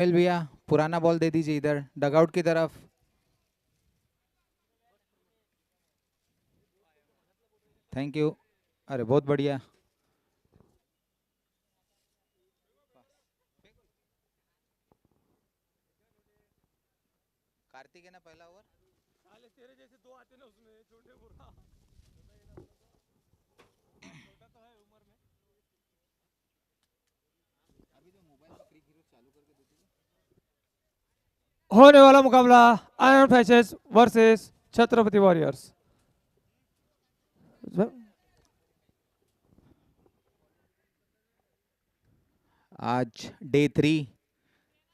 मिल भैया पुराना बॉल दे दीजिए इधर डगआउट की तरफ। Thank you. अरे बहुत बढ़िया। कार्तिक है ना पहला ओवर। साले तेरे जैसे दो आते ना उसमें छोटे बुरा छोटा तो है उम्र में। अभी तो मोबाइल में क्रिक हीरो चालू करके देते थे। होने वाला मुकाबला आयरन फैशेस वर्सेस छत्रपति वॉरियर्स। आज डे 3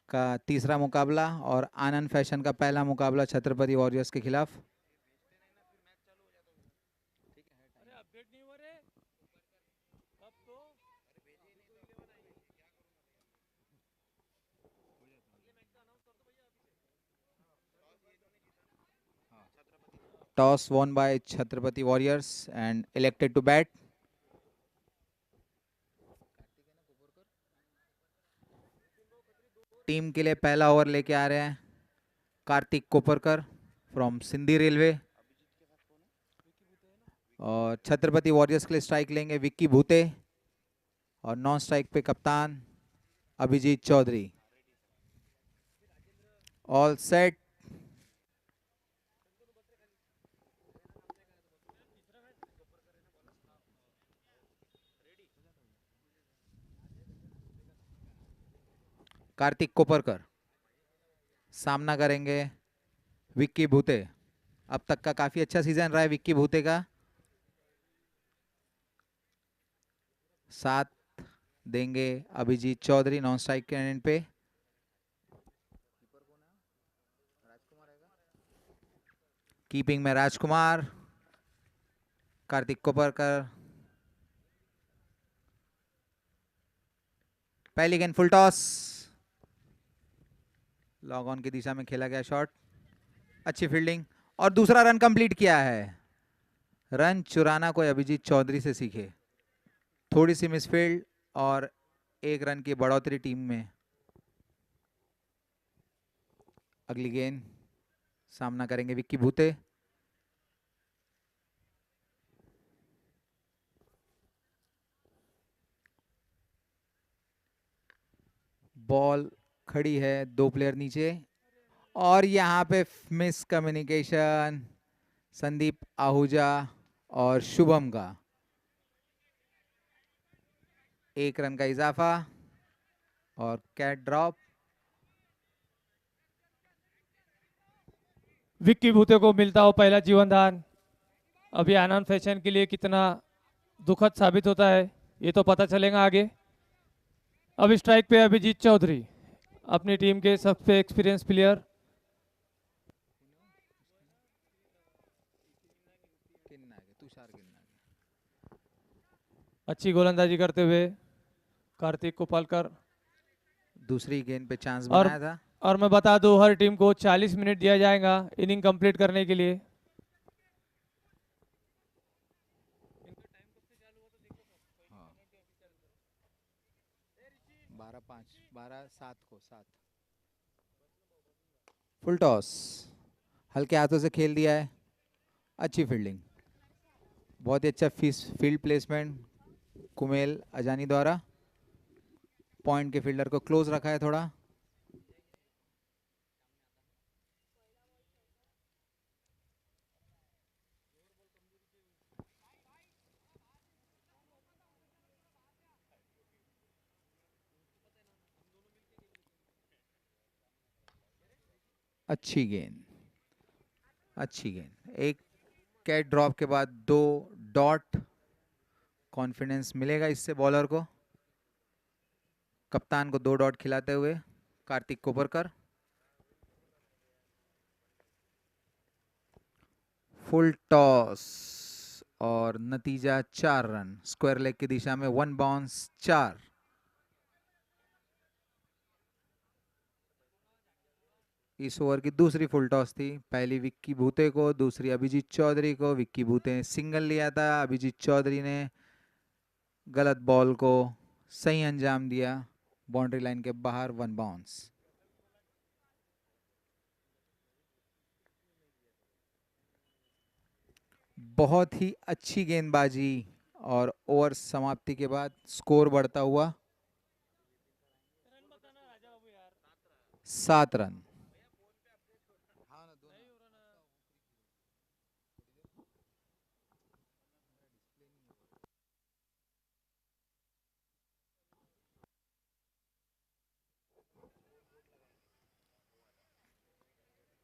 का तीसरा मुकाबला और आनंद फैशन का पहला मुकाबला छत्रपति वॉरियर्स के खिलाफ। अरे अपडेट नहीं हुआ रे कब तो। Toss won by Chhatrapati warriors and elected to bat. Team के लिए पहला ओवर लेके आ रहे हैं कार्तिक कोपरकर फ्रॉम सिंधी रेलवे और छत्रपति वॉरियर्स के लिए स्ट्राइक लेंगे विक्की भूते और नॉन स्ट्राइक पे कप्तान अभिजीत चौधरी। All set. कार्तिक कोपरकर सामना करेंगे विक्की भूते। अब तक का काफी अच्छा सीजन रहा है विक्की भूते का। साथ देंगे अभिजीत चौधरी नॉन स्ट्राइक के एंड पे। कीपिंग में राजकुमार कार्तिक कोपरकर। पहली गेंद फुल टॉस लॉग ऑन की दिशा में खेला गया शॉट। अच्छी फील्डिंग और दूसरा रन कंप्लीट किया है। रन चुराना कोई अभिजीत चौधरी से सीखे। थोड़ी सी मिसफील्ड और एक रन की बढ़ोतरी टीम में। अगली गेंद सामना करेंगे विक्की भूते। बॉल खड़ी है 2 प्लेयर नीचे और यहाँ पे मिस कम्युनिकेशन संदीप आहूजा और शुभम का। 1 रन का इजाफा और कैट ड्रॉप। विक्की भूते को मिलता हो पहला जीवन दान। अभी आनंद फैशन के लिए कितना दुखद साबित होता है ये तो पता चलेगा आगे। अब स्ट्राइक पे अभिजीत चौधरी अपनी टीम के सबसे एक्सपीरियंस प्लेयर। अच्छी गोलंदाजी करते हुए कार्तिक कोपालकर। दूसरी गेंद पे चांस और बनाया था। और मैं बता दूं हर टीम को 40 मिनट दिया जाएगा इनिंग कंप्लीट करने के लिए। 12-5 12-7 को 7। फुल टॉस हल्के हाथों से खेल दिया है। अच्छी फील्डिंग बहुत ही अच्छा फील्ड प्लेसमेंट कुमेल अजानी द्वारा। पॉइंट के फील्डर को क्लोज रखा है थोड़ा। अच्छी गेंद अच्छी गेंद। एक कैट ड्रॉप के बाद 2 डॉट। कॉन्फिडेंस मिलेगा इससे बॉलर को। कप्तान को 2 डॉट खिलाते हुए कार्तिक कोपरकर। फुल टॉस और नतीजा 4 रन। स्क्वायर लेग की दिशा में 1 बाउंस 4। इस ओवर की दूसरी फुल टॉस थी। पहली विक्की भूते को दूसरी अभिजीत चौधरी को। विक्की भूते ने सिंगल लिया था। अभिजीत चौधरी ने गलत बॉल को सही अंजाम दिया। बाउंड्री लाइन के बाहर 1 बाउंस। बहुत ही अच्छी गेंदबाजी और ओवर समाप्ति के बाद स्कोर बढ़ता हुआ 7 रन।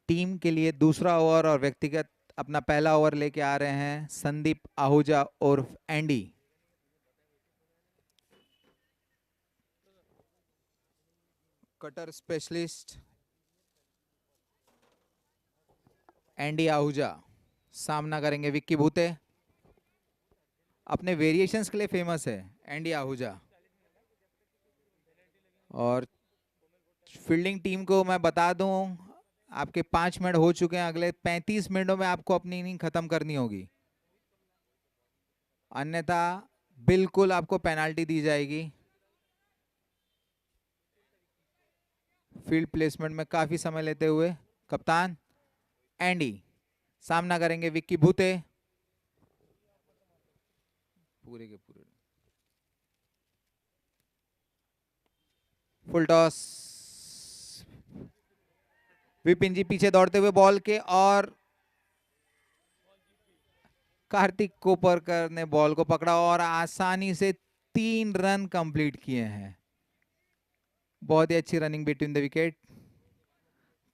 टीम के लिए दूसरा ओवर और व्यक्तिगत अपना पहला ओवर लेके आ रहे हैं संदीप आहूजा उर्फ Andy. Cutter specialist Andy Ahuja सामना करेंगे विक्की भूते। अपने वेरिएशंस के लिए फेमस है एंडी आहूजा। और फील्डिंग टीम को मैं बता दूं, आपके 5 मिनट हो चुके हैं, अगले 35 मिनटों में आपको अपनी इनिंग खत्म करनी होगी, अन्यथा बिल्कुल आपको पेनाल्टी दी जाएगी। फील्ड प्लेसमेंट में काफी समय लेते हुए कप्तान एंडी सामना करेंगे विक्की भूते। पूरे के पूरे फुल टॉस। विपिन जी पीछे दौड़ते हुए बॉल के, और कार्तिक कोपरकर ने बॉल को पकड़ा और आसानी से 3 रन कंप्लीट किए हैं। बहुत ही अच्छी रनिंग बिटवीन द विकेट।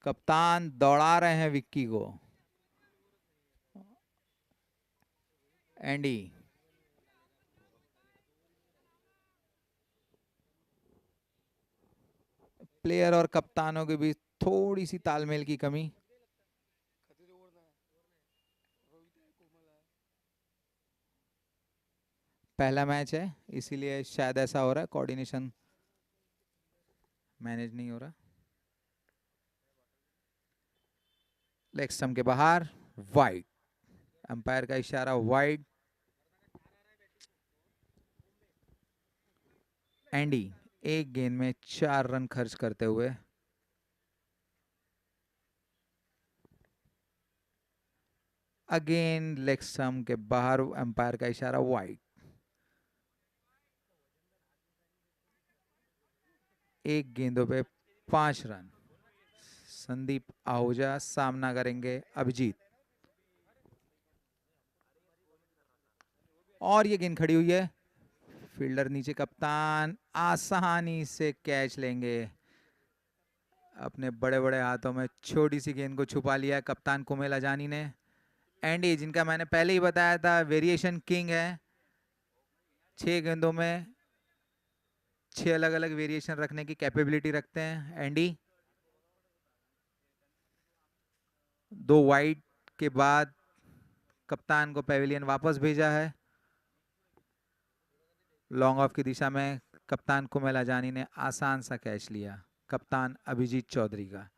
कप्तान दौड़ा रहे हैं विक्की को। एंडी प्लेयर और कप्तानों के बीच थोड़ी सी तालमेल की कमी। पहला मैच है इसीलिए शायद ऐसा हो रहा है, कोऑर्डिनेशन मैनेज नहीं हो रहा। लेग स्टंप के बाहर वाइड, अंपायर का इशारा वाइड। एंडी एक गेंद में 4 रन खर्च करते हुए अगेन लेग स्टंप के बाहर, अंपायर का इशारा वाइड। एक गेंदों पे 5 रन। संदीप आहूजा सामना करेंगे अभिजीत। और ये गेंद खड़ी हुई है, फील्डर नीचे, कप्तान आसानी से कैच लेंगे। अपने बड़े बड़े हाथों में छोटी सी गेंद को छुपा लिया है कप्तान कुमेल अजानी ने। एंडी जिनका मैंने पहले ही बताया था वेरिएशन किंग है, 6 गेंदों में 6 अलग अलग वेरिएशन रखने की कैपेबिलिटी रखते हैं एंडी। 2 वाइड के बाद कप्तान को पेविलियन वापस भेजा है। लॉन्ग ऑफ की दिशा में कप्तान कुमेल अजानी ने आसान सा कैच लिया कप्तान अभिजीत चौधरी का।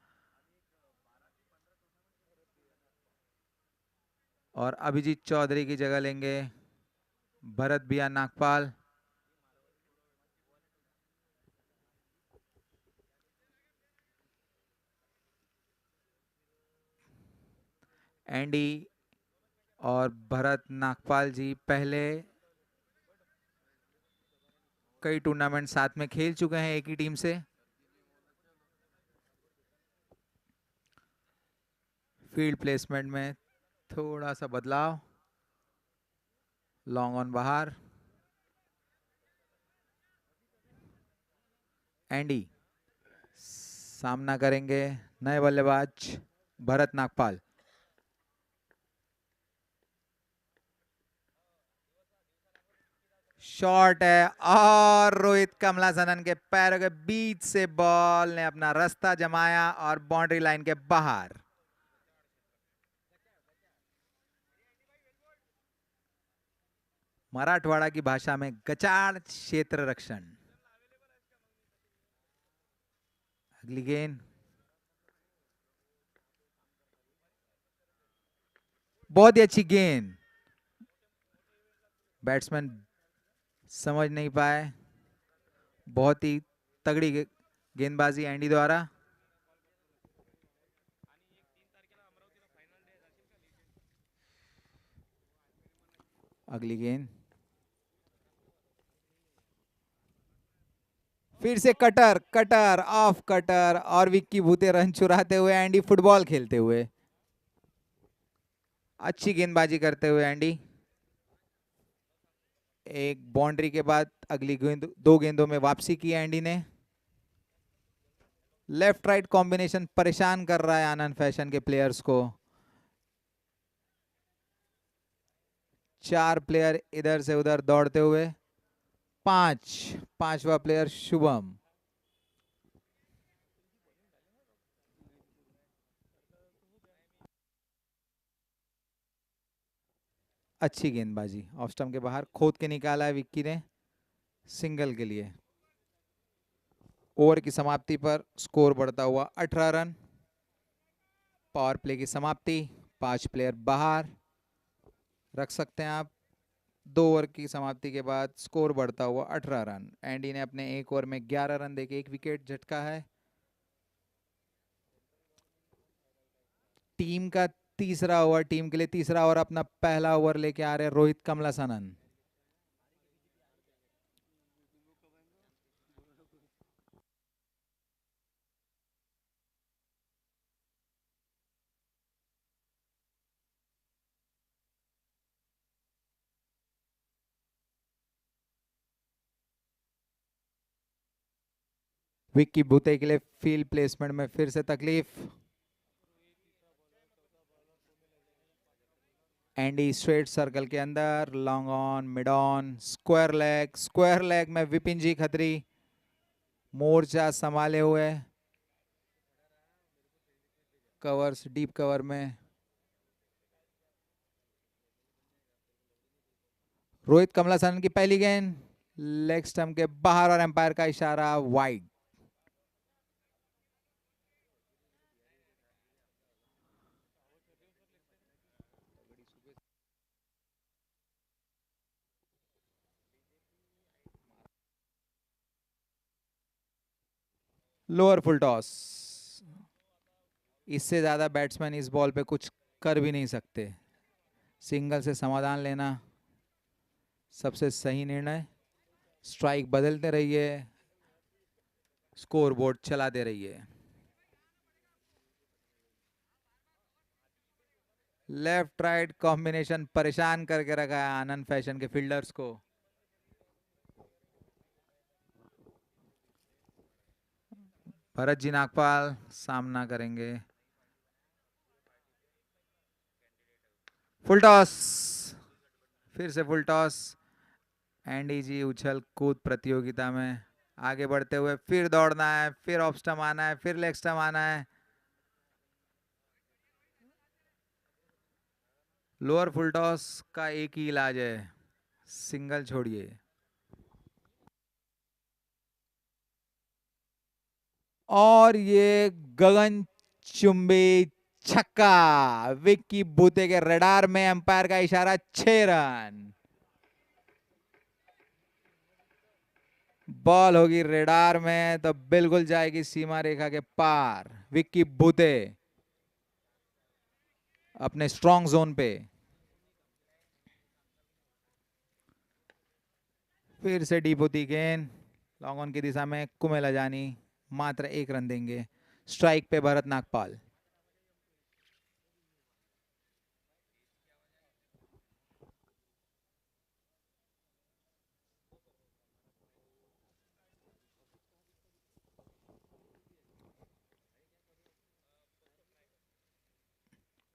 और अभिजीत चौधरी की जगह लेंगे भरत बिया नागपाल। एंडी और भरत नागपाल जी पहले कई टूर्नामेंट साथ में खेल चुके हैं एक ही टीम से। फील्ड प्लेसमेंट में थोड़ा सा बदलाव, लॉन्ग ऑन बाहर। एंडी सामना करेंगे नए बल्लेबाज भरत नागपाल। शॉट है और रोहित कमलासनन के पैरों के बीच से बॉल ने अपना रास्ता जमाया और बाउंड्री लाइन के बाहर। मराठवाड़ा की भाषा में गचाड़ क्षेत्र रक्षण। अगली गेंद बहुत ही अच्छी गेंद, बैट्समैन समझ नहीं पाए। बहुत ही तगड़ी गेंदबाजी एंडी द्वारा। अगली गेंद, फिर से कटर, कटर ऑफ कटर, और विक्की भूते रन चुराते हुए, एंडी फुटबॉल खेलते हुए। अच्छी गेंदबाजी करते हुए एंडी। एक बाउंड्री के बाद अगली गेंद, 2 गेंदों में वापसी की एंडी ने। लेफ्ट राइट कॉम्बिनेशन परेशान कर रहा है आनंद फैशन के प्लेयर्स को। 4 प्लेयर इधर से उधर दौड़ते हुए। 5वां प्लेयर शुभम। अच्छी गेंदबाजी, ऑफ स्टंप के बाहर खोद के निकाला है विक्की ने सिंगल के लिए। ओवर की समाप्ति पर स्कोर बढ़ता हुआ 18 रन। पावर प्ले की समाप्ति, 5 प्लेयर बाहर रख सकते हैं आप। 2 ओवर की समाप्ति के बाद स्कोर बढ़ता हुआ 18 रन। एंडी ने अपने 1 ओवर में 11 रन देके 1 विकेट झटका है। टीम का तीसरा ओवर, टीम के लिए तीसरा ओवर, अपना पहला ओवर लेके आ रहे हैं रोहित कमलासनन। विक्की भूते के लिए फील्ड प्लेसमेंट में फिर से तकलीफ। एंडी स्ट्रेट सर्कल के अंदर, long on, mid on, square leg, square leg में विपिन जी खत्री मोर्चा संभाले हुए, कवर्स डीप कवर में। रोहित कमलासनन की पहली गेंद लेग स्टंप के बाहर और एम्पायर का इशारा वाइड। लोअर फुल टॉस, इससे ज्यादा बैट्समैन इस बॉल पे कुछ कर भी नहीं सकते। सिंगल से समाधान लेना सबसे सही निर्णय। स्ट्राइक बदलते रहिए, स्कोर बोर्ड चलाते रहिए। लेफ्ट राइट कॉम्बिनेशन परेशान करके रखा है आनंद फैशन के फील्डर्स को। भरत जी नागपाल सामना करेंगे। फुल टॉस, फिर से फुल टॉस। एंडी जी उछल कूद प्रतियोगिता में आगे बढ़ते हुए, फिर दौड़ना है, फिर ऑफ स्टंप आना है, फिर लेग स्टंप आना है। लोअर फुल टॉस का एक ही इलाज है, सिंगल छोड़िए। और ये गगन चुंबी छक्का, विक्की बूते के रडार में, अंपायर का इशारा 6 रन। बॉल होगी रडार में तो बिल्कुल जाएगी सीमा रेखा के पार। विक्की बूते अपने स्ट्रॉन्ग जोन पे। फिर से डीप होती गेंद, लॉन्ग ऑन की दिशा में कुमेल अजानी मात्र 1 रन देंगे। स्ट्राइक पे Bharat Nagpal.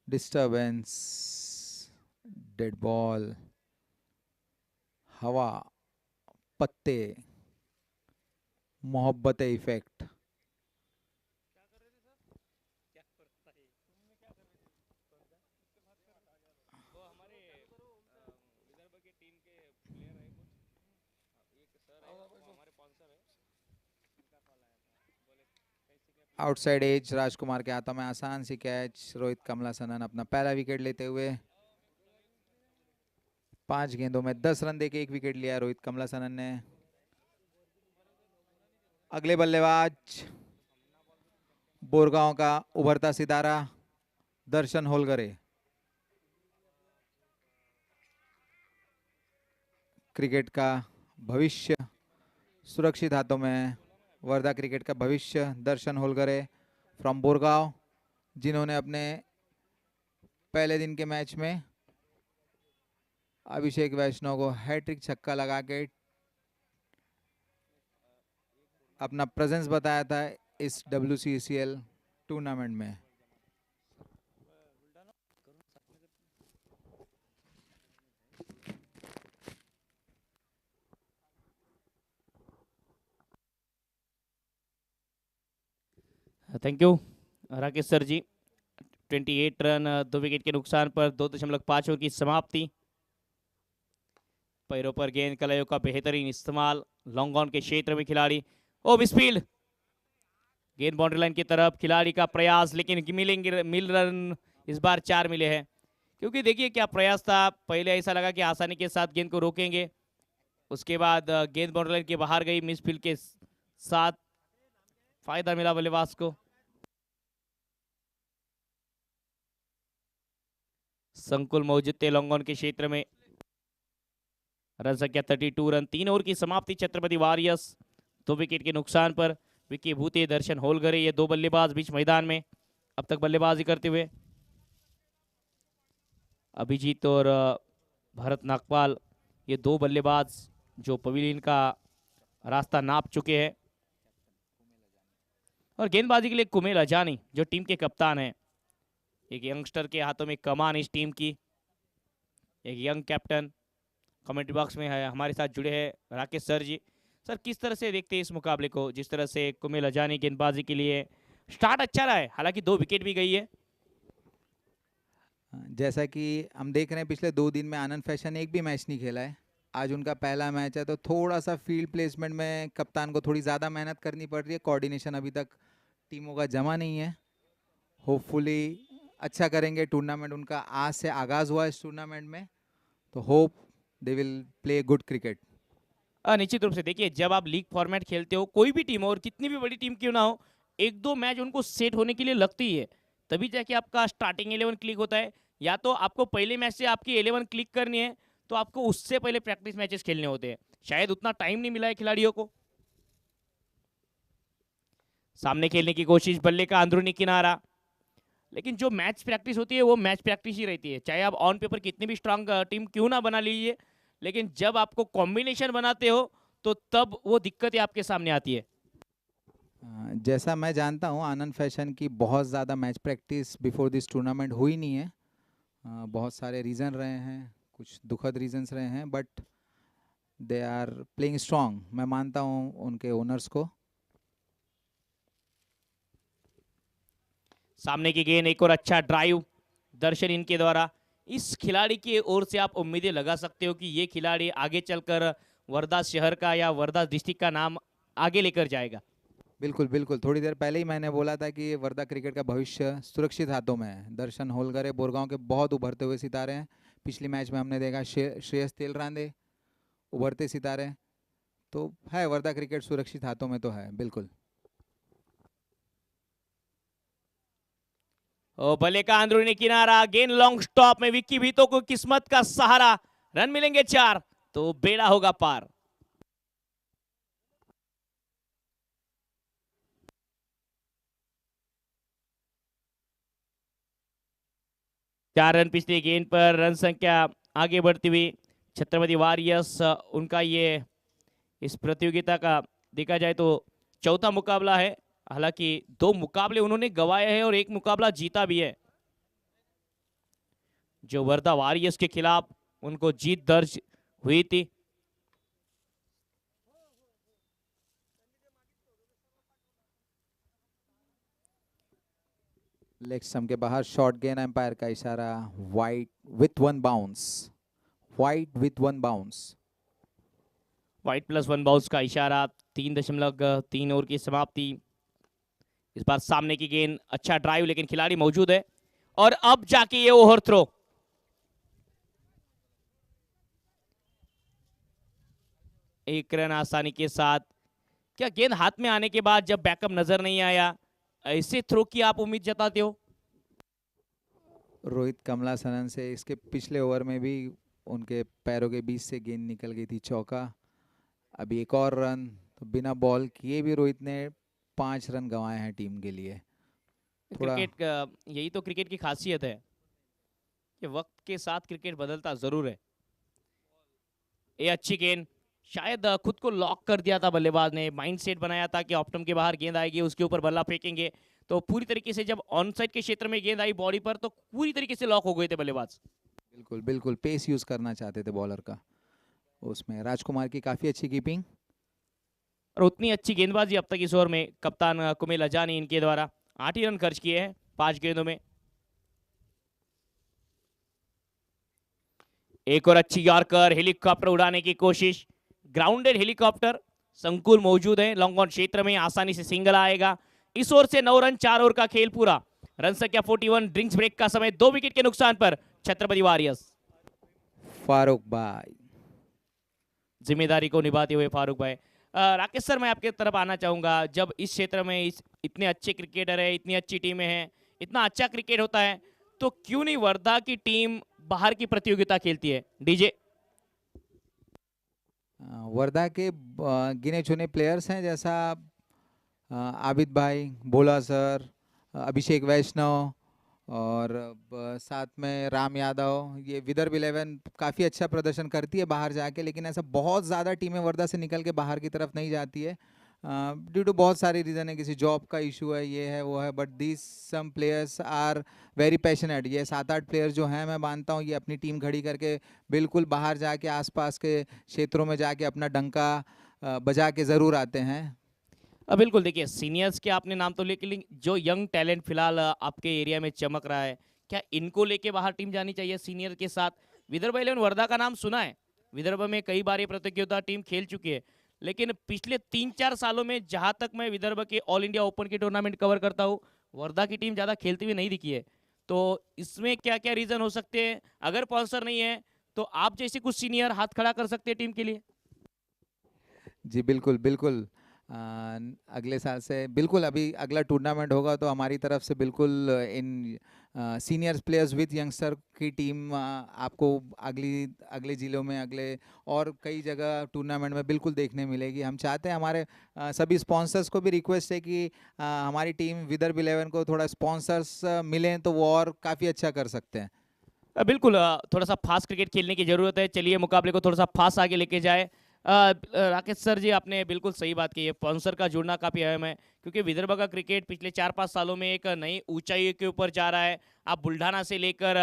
Disturbance, dead ball, हवा, पत्ते, मोहब्बत इफेक्ट। आउटसाइड एज, राजकुमार के हाथों में आसान सी कैच। रोहित कमलासनन अपना पहला विकेट लेते हुए। 5 गेंदों में 10 रन देके 1 विकेट लिया रोहित कमलासनन ने। अगले बल्लेबाज बोरगांव का उभरता सितारा दर्शन होलगरे। क्रिकेट का भविष्य सुरक्षित हाथों में। वर्धा क्रिकेट का भविष्य दर्शन होलगरे फ्रॉम बोरगांव, जिन्होंने अपने पहले दिन के मैच में अभिषेक वैष्णव को हैट्रिक छक्का लगा के अपना प्रेजेंस बताया था इस WCCL टूर्नामेंट में। Thank you Rakesh sir ji. 28 run 2 wicket के नुकसान पर 2.5 ओवर की समाप्ति। पैरों पर गेंद कलाइयों का बेहतरीन इस्तेमाल, लॉन्ग ऑन के क्षेत्र में खिलाड़ी ओ स्पीड, गेंद बाउंड्री लाइन की तरफ, खिलाड़ी का प्रयास, लेकिन मिल रन इस बार 4 मिले हैं। क्योंकि देखिए क्या प्रयास था, पहले ऐसा लगा कि आसानी के साथ गेंद को रोकेंगे, उसके बाद गेंद बाउंड्री लाइन के बाहर गई, मिस फील्ड के साथ फायदा मिला बल्लेबाज को। संकुल मौजूद थे लॉन्ग ऑन के क्षेत्र में। रन संख्या 32 रन, 3 ओवर की समाप्ति छत्रपति वॉरियर्स 2 विकेट के नुकसान पर। विकी भूते, दर्शन होलगरे, ये 2 बल्लेबाज बीच मैदान में अब तक बल्लेबाजी करते हुए। अभिजीत और भरत नागपाल, ये 2 बल्लेबाज जो पवेलियन का रास्ता नाप चुके हैं। और गेंदबाजी के लिए कुमेल अजानी जो टीम के कप्तान हैं, एक यंगस्टर के हाथों में कमान इस टीम की, एक यंग कैप्टन। कमेंट्री बॉक्स में है हमारे साथ जुड़े हैं राकेश सर जी। सर किस तरह से देखते हैं इस मुकाबले को, जिस तरह से कुमेल अजानी गेंदबाजी के लिए स्टार्ट अच्छा रहा है, हालांकि 2 विकेट भी गई है। जैसा कि हम देख रहे हैं पिछले 2 दिन में आनंद फैशन एक भी मैच नहीं खेला है, आज उनका पहला मैच है, तो थोड़ा सा फील्ड प्लेसमेंट में कप्तान को थोड़ी ज़्यादा मेहनत करनी पड़ रही है। कोऑर्डिनेशन अभी तक टीमों का जमा नहीं है। होपफुली अच्छा करेंगे। टूर्नामेंट उनका आज से आगाज़ हुआ इस टूर्नामेंट में, तो hope they will play good cricket. निश्चित रूप से देखिए, जब आप लीग फॉर्मेट खेलते हो, कोई भी टीम हो और कितनी भी बड़ी टीम क्यों ना हो, 1-2 मैच उनको सेट होने के लिए लगती है, तभी जाके आपका स्टार्टिंग 11 क्लिक होता है। या तो आपको पहले मैच से आपकी 11 क्लिक करनी है, तो आपको उससे पहले प्रैक्टिस मैचेस खेलने होते हैं। शायद उतना टाइम नहीं मिला है खिलाड़ियों को। सामने खेलने की कोशिश, बल्ले का अंदरूनी किनारा, लेकिन जो मैच प्रैक्टिस होती है वो मैच प्रैक्टिस ही रहती है। चाहे आप ऑन पेपर कितनी भी स्ट्रांग टीम क्यों ना बना लीजिए, लेकिन जब आपको कॉम्बिनेशन बनाते हो तो तब वो दिक्कतें आपके सामने आती है। जैसा मैं जानता हूँ आनंद फैशन की बहुत ज़्यादा match practice before this tournament हुई नहीं है। बहुत सारे रीज़न रहे हैं, कुछ दुखद रीजंस रहे हैं, but they are playing strong. मैं मानता हूँ उनके ओनर्स को। सामने की गेंद, एक और अच्छा ड्राइव दर्शन इनके द्वारा। इस खिलाड़ी की ओर से आप उम्मीदें लगा सकते हो कि ये खिलाड़ी आगे चलकर वर्धा शहर का या वर्धा डिस्ट्रिक्ट का नाम आगे लेकर जाएगा। बिल्कुल बिल्कुल, थोड़ी देर पहले ही मैंने बोला था कि वर्धा क्रिकेट का भविष्य सुरक्षित हाथों में है। दर्शन होलगरे बोरगांव के बहुत उभरते हुए सितारे हैं। पिछली मैच में हमने देखा श्रेयस तेलरांदे उभरते सितारे, तो है वर्धा क्रिकेट सुरक्षित हाथों में तो है बिल्कुल। भले का अंदरूनी किनारा, गेंद लॉन्ग स्टॉप में विक्की भीतो को किस्मत का सहारा, रन मिलेंगे 4 तो बेड़ा होगा पार। चार रन पिछली गेंद पर, रन संख्या आगे बढ़ती हुई छत्रपति वॉरियर्स। उनका ये इस प्रतियोगिता का देखा जाए तो चौथा मुकाबला है। हालांकि 2 मुकाबले उन्होंने गंवाए हैं और 1 मुकाबला जीता भी है। जो वर्धा वॉरियर्स के खिलाफ उनको जीत दर्ज हुई थी। लेग स्टंप के बाहर शॉर्ट गेंद, एम्पायर का इशारा, wide with 1 bounce, wide with 1 bounce. Wide plus 1 bounce का इशारा। 3.3 ओवर की समाप्ति। इस बार सामने की गेंद, अच्छा ड्राइव, लेकिन खिलाड़ी मौजूद है और अब जाके ये ओवर थ्रो। एक रन आसानी के साथ। क्या गेंद हाथ में आने के बाद जब बैकअप नजर नहीं आया, ऐसे थ्रो की आप उम्मीद जताते हो? रोहित कमलासनन से इसके पिछले ओवर में भी उनके पैरों के बीच से गेंद निकल गई थी, चौका। अभी एक और रन, तो बिना बॉल किए भी रोहित ने 5 रन गंवाए हैं टीम के लिए। थोड़ा क्रिकेट का यही तो क्रिकेट की खासियत है कि वक्त के साथ क्रिकेट बदलता जरूर है। ये अच्छी गेंद, शायद खुद को लॉक कर दिया था बल्लेबाज ने, माइंडसेट बनाया था कि ऑप्टम के बाहर गेंद आएगी उसके ऊपर बल्ला फेंकेंगे, तो पूरी तरीके से जब ऑन साइड के क्षेत्र में गेंद आई बॉडी पर तो पूरी तरीके से लॉक हो गए थे बल्लेबाज। बिल्कुल बिल्कुल पेस यूज करना चाहते थे बॉलर का। उसमें राजकुमार की काफी अच्छी कीपिंग। और उतनी अच्छी गेंदबाजी अब तक इस ओवर में कप्तान कुमिल अजानी इनके द्वारा 8 ही रन खर्च किए हैं 5 गेंदों में। एक और अच्छी यॉर्कर, हेलीकॉप्टर उड़ाने की कोशिश, ग्राउंडेड हेलीकॉप्टर, संकुल मौजूद है लॉन्ग ऑन क्षेत्र में, आसानी से सिंगल आएगा। इस ओवर से 9 रन, 4 ओवर का खेल पूरा, रन संख्या 41, ड्रिंक्स ब्रेक का समय, 2 विकेट के नुकसान पर छत्रपति वॉरियर्स। फारूक भाई जिम्मेदारी को निभाते हुए फारूक भाई। राकेश सर, मैं आपके तरफ आना चाहूंगा, जब इस क्षेत्र में इतने अच्छे क्रिकेटर है, इतनी अच्छी टीमें हैं, इतना अच्छा क्रिकेट होता है, तो क्यों नहीं वर्धा की टीम बाहर की प्रतियोगिता खेलती है? डीजे वर्धा के गिने चुने प्लेयर्स हैं, जैसा आबिद भाई, भोला सर, अभिषेक वैष्णव और साथ में राम यादव। ये विदर्भ 11 काफ़ी अच्छा प्रदर्शन करती है बाहर जाके, लेकिन ऐसा बहुत ज़्यादा टीमें वर्धा से निकल के बाहर की तरफ नहीं जाती है ड्यू टू बहुत सारे रीज़न है, किसी जॉब का इशू है, ये है वो है, but these some players are very passionate. ये 7-8 प्लेयर्स जो हैं, मैं मानता हूँ ये अपनी टीम खड़ी करके बिल्कुल बाहर जाके आसपास के क्षेत्रों में जाके अपना डंका बजा के ज़रूर आते हैं। बिल्कुल, देखिए सीनियर्स के आपने नाम तो लेकिन जो यंग टैलेंट फिलहाल आपके एरिया में चमक रहा है, क्या इनको लेके बाहर टीम जानी चाहिए सीनियर के साथ? विदर्भ 11 वर्धा का नाम सुना है, विदर्भ में कई बार ये प्रतियोगिता टीम खेल चुकी है, लेकिन पिछले 3-4 सालों में जहां तक मैं विदर्भ के ऑल इंडिया ओपन के टूर्नामेंट कवर करता हूँ, वर्धा की टीम ज़्यादा खेलती हुई नहीं दिखी है। तो इसमें क्या क्या रीज़न हो सकते हैं? अगर स्पॉन्सर नहीं है तो आप जैसे कुछ सीनियर हाथ खड़ा कर सकते हैं टीम के लिए। जी बिल्कुल बिल्कुल। अगले साल से बिल्कुल, अभी अगला टूर्नामेंट होगा तो हमारी तरफ से बिल्कुल इन सीनियर प्लेयर्स विद यंगस्टर की टीम आपको अगले ज़िलों में, अगले और कई जगह टूर्नामेंट में बिल्कुल देखने मिलेगी। हम चाहते हैं, हमारे सभी स्पॉन्सर्स को भी रिक्वेस्ट है कि हमारी टीम विदर्भ 11 को थोड़ा स्पॉन्सर्स मिलें तो वो और काफ़ी अच्छा कर सकते हैं। बिल्कुल, थोड़ा सा फास्ट क्रिकेट खेलने की जरूरत है। चलिए मुकाबले को थोड़ा सा फास्ट आगे लेके जाए। राकेश सर जी, आपने बिल्कुल सही बात की है, स्पॉन्सर का जुड़ना काफ़ी अहम है, क्योंकि विदर्भ का क्रिकेट पिछले 4-5 सालों में एक नई ऊंचाई के ऊपर जा रहा है। आप बुल्ढाना से लेकर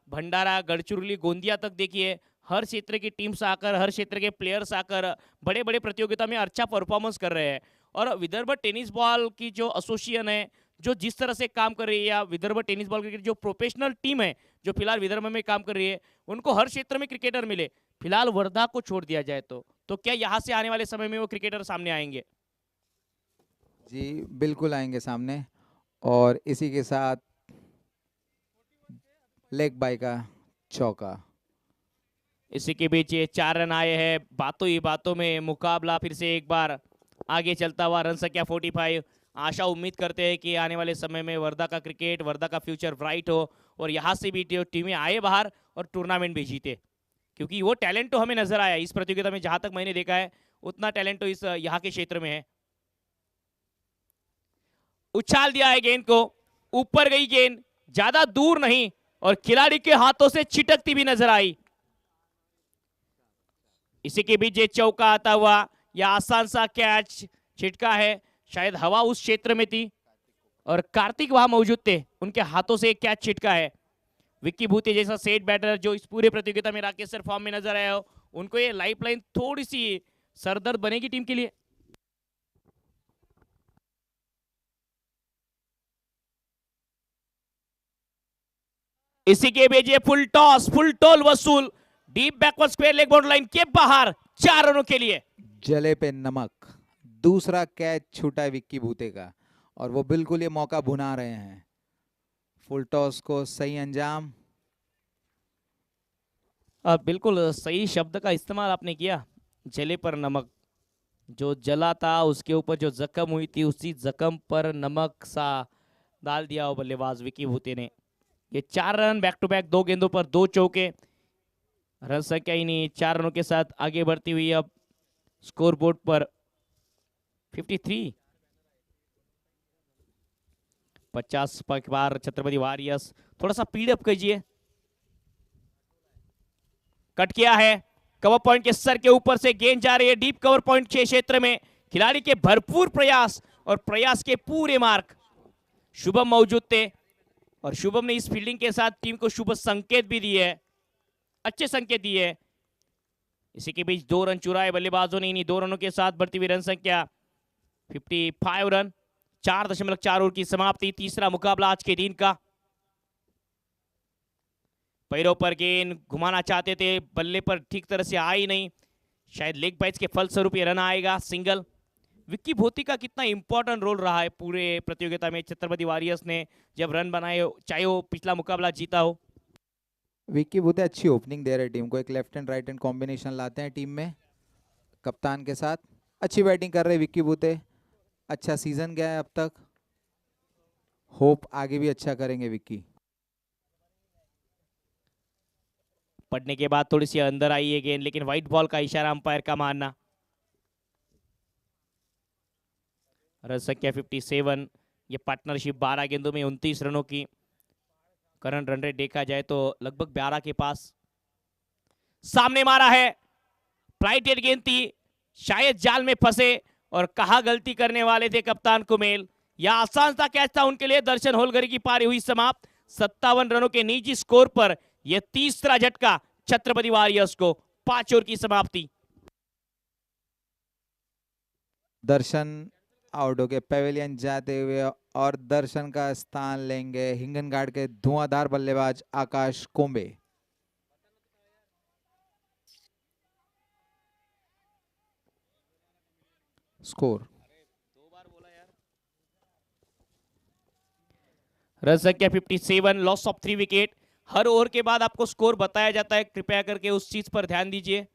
भंडारा, गढ़चिरौली, गोंदिया तक देखिए, हर क्षेत्र की टीम्स आकर, हर क्षेत्र के प्लेयर्स आकर बड़े बड़े प्रतियोगिता में अच्छा परफॉर्मेंस कर रहे हैं। और विदर्भ टेनिस बॉल की जो एसोसिएशन है, जो जिस तरह से काम कर रही है, या विदर्भ टेनिस बॉल क्रिकेट जो प्रोफेशनल टीम है जो फिलहाल विदर्भ में काम कर रही है, उनको हर क्षेत्र में क्रिकेटर मिले। फिलहाल वर्धा को छोड़ दिया जाए तो क्या यहाँ से आने वाले समय में वो क्रिकेटर सामने आएंगे? जी बिल्कुल आएंगे सामने। और इसी के साथ लेग बाय का चौका। इसी के बीच ये 4 रन आए हैं। बातों ही बातों में मुकाबला फिर से एक बार आगे चलता हुआ, रन संख्या 45। आशा उम्मीद करते हैं कि आने वाले समय में वर्धा का क्रिकेट, वर्धा का फ्यूचर ब्राइट हो और यहाँ से भी टीमें आए बाहर और टूर्नामेंट भी जीते, क्योंकि वो टैलेंट तो हमें नजर आया इस प्रतियोगिता में, जहां तक मैंने देखा है उतना टैलेंट तो इस यहाँ के क्षेत्र में है। उछाल दिया है गेंद को, ऊपर गई गेंद, ज्यादा दूर नहीं और खिलाड़ी के हाथों से छिटकती भी नजर आई। इसी के बीच ये चौका आता हुआ, या आसान सा कैच छिटका है, शायद हवा उस क्षेत्र में थी और कार्तिक वहां मौजूद थे, उनके हाथों से एक कैच छिटका है। विक्की भूतिया जैसा सेट बैटर जो इस पूरे प्रतियोगिता में राकेश सर फॉर्म में नजर आया हो, उनको ये लाइफलाइन थोड़ी सी सरदर्द बनेगी टीम के लिए। इसी के बीच ये फुल टॉस, फुल टोल वसूल, deep backward square leg boundary line के बाहर, 4 रनों के लिए। जले पे नमक, दूसरा कैच छूटा है विक्की भूते का और वो बिल्कुल ये मौका भुना रहे हैं। फुल टॉस को सही अंजाम। बिल्कुल सही शब्द का इस्तेमाल आपने किया, जले पर नमक। जो जला था उसके ऊपर जो जख्म हुई थी, उसी जख्म पर नमक सा डाल दिया हो बल्लेबाज विक्की भूते ने। ये 4 रन बैक टू बैक, 2 गेंदों पर 2 चौके। रन संख्या इन्हीं 4 रनों के साथ आगे बढ़ती हुई अब स्कोर बोर्ड पर 53। 50 बार छत्रपति वारियर्स, थोड़ा सा स्पीड अप कीजिए। कट किया है, कवर पॉइंट के सर के ऊपर से गेंद जा रही है डीप कवर पॉइंट के क्षेत्र में। खिलाड़ी के भरपूर प्रयास और प्रयास के पूरे मार्क। शुभम मौजूद थे और शुभम ने इस फील्डिंग के साथ टीम को शुभ संकेत भी दिए है, अच्छे संकेत दिए है। इसी के बीच 2 रन चुराए बल्लेबाजों ने। इन्हीं 2 रनों के साथ बढ़ती हुई रन संख्या 55 रन। 4.4 ओवर की समाप्ति। तीसरा मुकाबला आज के दिन का। पैरों पर गेंद घुमाना चाहते थे, बल्ले पर ठीक तरह से आई नहीं, शायद लेग बाइट्स के फलस्वरूप ये रन आएगा सिंगल। विक्की भोती का कितना इंपॉर्टेंट रोल रहा है पूरे प्रतियोगिता में। छत्रपति वॉरियर्स ने जब रन बनाए, चाहे वो पिछला मुकाबला जीता हो। विक्की भूते अच्छी ओपनिंग दे रहे टीम को, एक left and right hand combination लाते हैं टीम में कप्तान के साथ। अच्छी बैटिंग कर रहे विक्की भूते, अच्छा सीजन गया है अब तक, होप आगे भी अच्छा करेंगे विक्की। पढ़ने के बाद थोड़ी सी अंदर आई है गेंद, लेकिन व्हाइट बॉल का इशारा अंपायर का मानना। रन संख्या 57। ये पार्टनरशिप 12 गेंदों में 29 रनों की। करंट रन रेट देखा जाए तो लगभग 12 के पास। सामने मारा है, फ्लाइटेड गेंद थी, शायद जाल में फंसे और कहा गलती करने वाले थे कप्तान कुमेल। यह आसान सा कैच था उनके लिए। दर्शन होलगर की पारी हुई समाप्त 57 रनों के निजी स्कोर पर। यह तीसरा झटका छत्रपति वॉरियर्स को। 5 ओवर की समाप्ति। दर्शन आउट होके पेविलियन जाते हुए और दर्शन का स्थान लेंगे हिंगनघाट के धुआंधार बल्लेबाज आकाश कोम्बे। स्कोर रन संख्या 57, loss of 3 wicket. Her over के बाद आपको स्कोर बताया जाता है, कृपया करके उस चीज पर ध्यान दीजिए।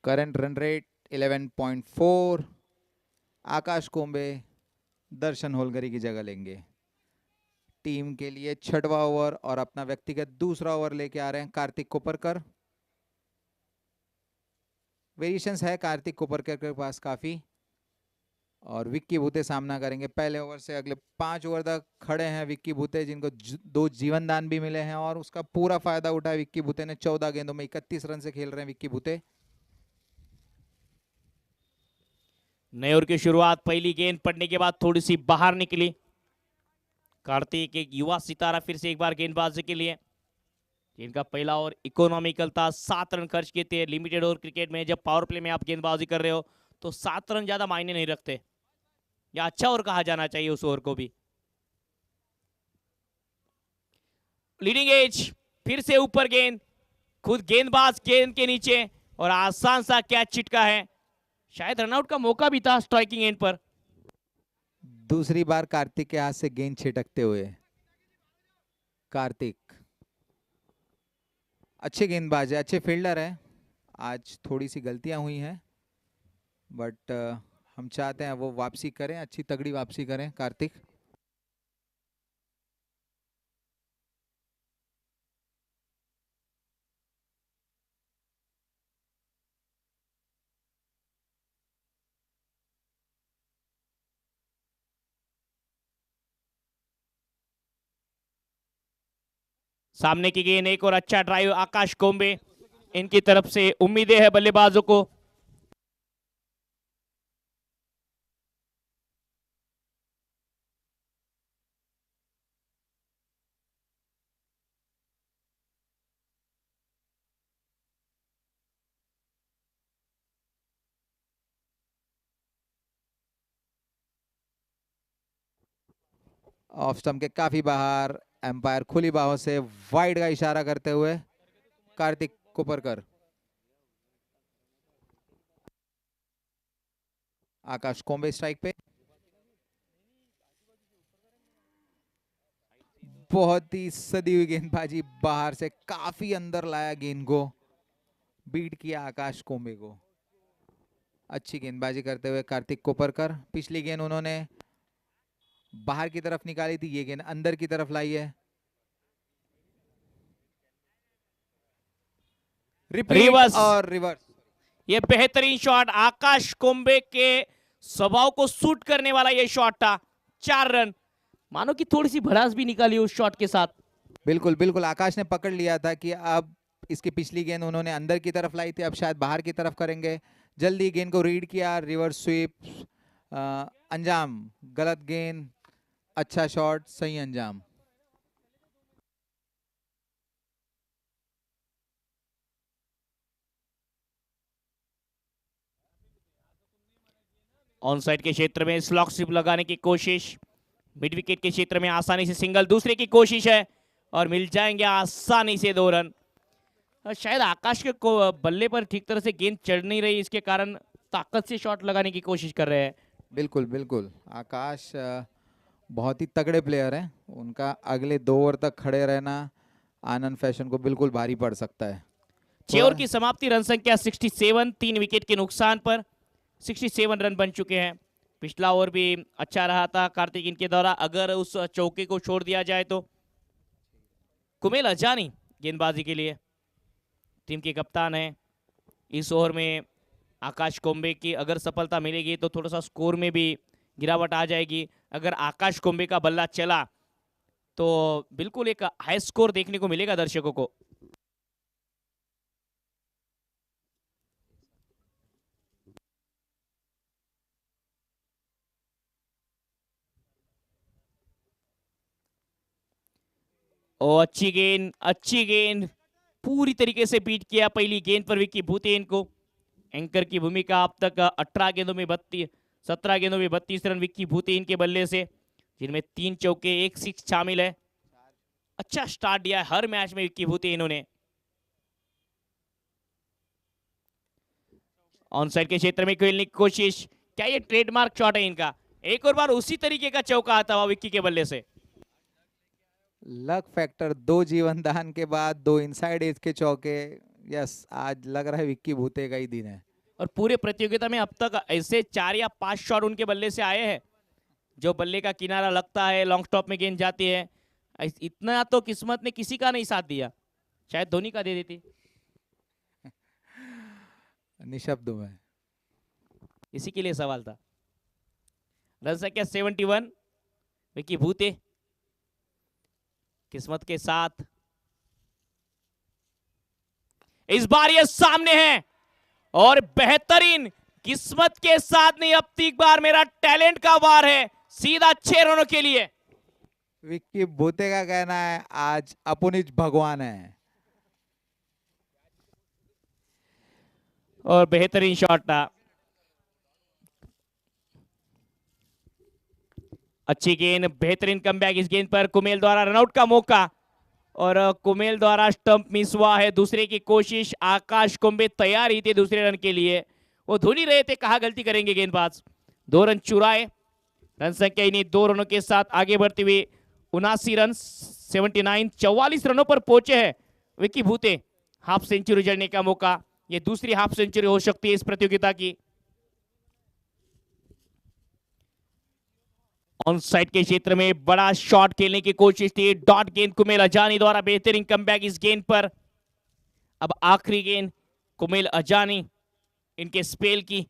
Current run rate 11.4। आकाश कोम्बे दर्शन होलगरी की जगह लेंगे। टीम के लिए 6वां ओवर और अपना व्यक्तिगत दूसरा ओवर लेके आ रहे हैं कार्तिक कोपरकर। वेरिएशंस है कार्तिक कोपरकर के पास काफी। और विक्की भूते सामना करेंगे पहले ओवर से अगले 5 ओवर तक खड़े हैं विक्की भूते, जिनको 2 जीवन दान भी मिले हैं और उसका पूरा फायदा उठाया विक्की भूते ने। 14 गेंदों में 31 रन से खेल रहे हैं विक्की भूते। नए ओवर की शुरुआत, पहली गेंद पड़ने के बाद थोड़ी सी बाहर निकली। कार्तिक एक युवा सितारा फिर से एक बार गेंदबाजी के लिए। इनका पहला ओवर इकोनॉमिकल था, 7 रन खर्च किए थे। लिमिटेड ओवर क्रिकेट में जब पावर प्ले में आप गेंदबाजी कर रहे हो तो 7 रन ज्यादा मायने नहीं रखते, या अच्छा ओवर कहा जाना चाहिए उस ओवर को भी। लीडिंग एज, फिर से ऊपर गेंद, खुद गेंदबाज गेंद के नीचे और आसान सा कैच छिटका है। शायद रनआउट का मौका भी था स्ट्राइकिंग एंड पर। दूसरी बार कार्तिक के हाथ से गेंद छिटकते हुए। कार्तिक अच्छे गेंदबाज है, अच्छे फील्डर है। आज थोड़ी सी गलतियां हुई हैं, बट हम चाहते हैं वो वापसी करें, अच्छी तगड़ी वापसी करें कार्तिक। सामने की गेंद, एक और अच्छा ड्राइव आकाश कोम्बे, इनकी तरफ से उम्मीदें हैं बल्लेबाजों को। ऑफ स्टंप के काफी बाहर, एम्पायर खुली बाहों से वाइड का इशारा करते हुए कार्तिक कोपरकर। आकाश कोम्बे स्ट्राइक पे। बहुत ही सदी हुई गेंदबाजी, बाहर से काफी अंदर लाया गेंद को, बीट किया आकाश कोम्बे को। अच्छी गेंदबाजी करते हुए कार्तिक कोपरकर। पिछली गेंद उन्होंने बाहर की तरफ निकाली थी, ये गेंद अंदर की तरफ लाई है। Repeat reverse. और रिवर्स। ये बेहतरीन शॉट, आकाश कुंबले के स्वभाव को सूट करने वाला ये शॉट था। 4 रन। मानो कि थोड़ी सी भड़ास भी निकाली उस शॉट के साथ। बिल्कुल बिल्कुल, आकाश ने पकड़ लिया था कि अब इसकी पिछली गेंद उन्होंने अंदर की तरफ लाई थी, अब शायद बाहर की तरफ करेंगे। जल्दी गेंद को रीड किया, रिवर्स स्वीप, अंजाम गलत गेंद, अच्छा शॉट, सही अंजाम। ऑन साइड के क्षेत्र में स्लॉक स्लिप लगाने की कोशिश, मिड विकेट के क्षेत्र में आसानी से सिंगल, दूसरे की कोशिश है और मिल जाएंगे आसानी से 2 रन। शायद आकाश के बल्ले पर ठीक तरह से गेंद चढ़ नहीं रही, इसके कारण ताकत से शॉट लगाने की कोशिश कर रहे हैं। बिल्कुल बिल्कुल, आकाश बहुत ही तगड़े प्लेयर हैं, उनका अगले 2 ओवर तक खड़े रहना आनंद फैशन को बिल्कुल भारी पड़ सकता है। 6 ओवर की समाप्ति, रन संख्या 67, 3 विकेट के नुकसान पर 67 रन बन चुके हैं। पिछला ओवर भी अच्छा रहा था कार्तिक इनके द्वारा, अगर उस चौके को छोड़ दिया जाए तो। कुमेल अजानी गेंदबाजी के लिए टीम के कप्तान है। इस ओवर में आकाश कुंबले की अगर सफलता मिलेगी तो थोड़ा सा स्कोर में भी गिरावट आ जाएगी। अगर आकाश कुंबले का बल्ला चला तो बिल्कुल एक हाई स्कोर देखने को मिलेगा दर्शकों को। और अच्छी गेंद पूरी तरीके से बीट किया पहली गेंद पर विक्की भूतेन को। एंकर की भूमिका अब तक 17 गेंदों में 32 रन विक्की भूतेन के बल्ले से, जिनमें 3 चौके 1 सिक्स शामिल है। अच्छा स्टार्ट दिया है हर मैच में विक्की भूतेन ने। ऑन साइड के क्षेत्र में खेलने की कोशिश, क्या ये ट्रेडमार्क शॉट है इनका? एक और बार उसी तरीके का चौका आता हुआ विक्की के बल्ले से। लक फैक्टर, 2 जीवन दान के बाद 2 इनसाइड एज के चौके। यस, आज लग रहा है विक्की भूते का ही दिन है। और पूरे प्रतियोगिता में अब तक ऐसे 4 या 5 शॉट उनके बल्ले से आए हैं जो बल्ले का किनारा लगता है, लॉन्ग स्टॉप में गेंद जाती है। इतना तो किस्मत ने किसी का नहीं साथ दिया, शायद धोनी का दे देती। निशब्द में इसी के लिए सवाल था। रन संख्या 71, विक्की भूते किस्मत के साथ। इस बार ये सामने है और बेहतरीन किस्मत के साथ नहीं, अब की बार मेरा टैलेंट का वार है, सीधा 6 रनों के लिए। विक्की भूते का कहना है आज अपुनिज भगवान है। और बेहतरीन शॉट था, अच्छी गेंद, बेहतरीन कमबैक। इस गेंद पर कुमेल द्वारा रनआउट का मौका और कुमेल द्वारा स्टंप मिस हुआ है। दूसरे की कोशिश, आकाश कुंबले तैयार ही थे दूसरे रन के लिए, वो धुल ही रहे थे, कहा गलती करेंगे गेंदबाज। 2 रन चुराए, रन संख्या इन्हीं 2 रनों के साथ आगे बढ़ते हुए 79 रन 79, 44 रनों पर पहुंचे हैं विक्की भूते। हाफ सेंचुरी जड़ने का मौका, ये दूसरी हाफ सेंचुरी हो सकती है इस प्रतियोगिता की। ऑन साइड के क्षेत्र में बड़ा शॉट खेलने की कोशिश थी, डॉट गेंद कुमेल अजानी द्वारा, बेहतरीन कमबैक इस गेंद पर। अब आखिरी गेंद कुमेल अजानी इनके स्पेल की।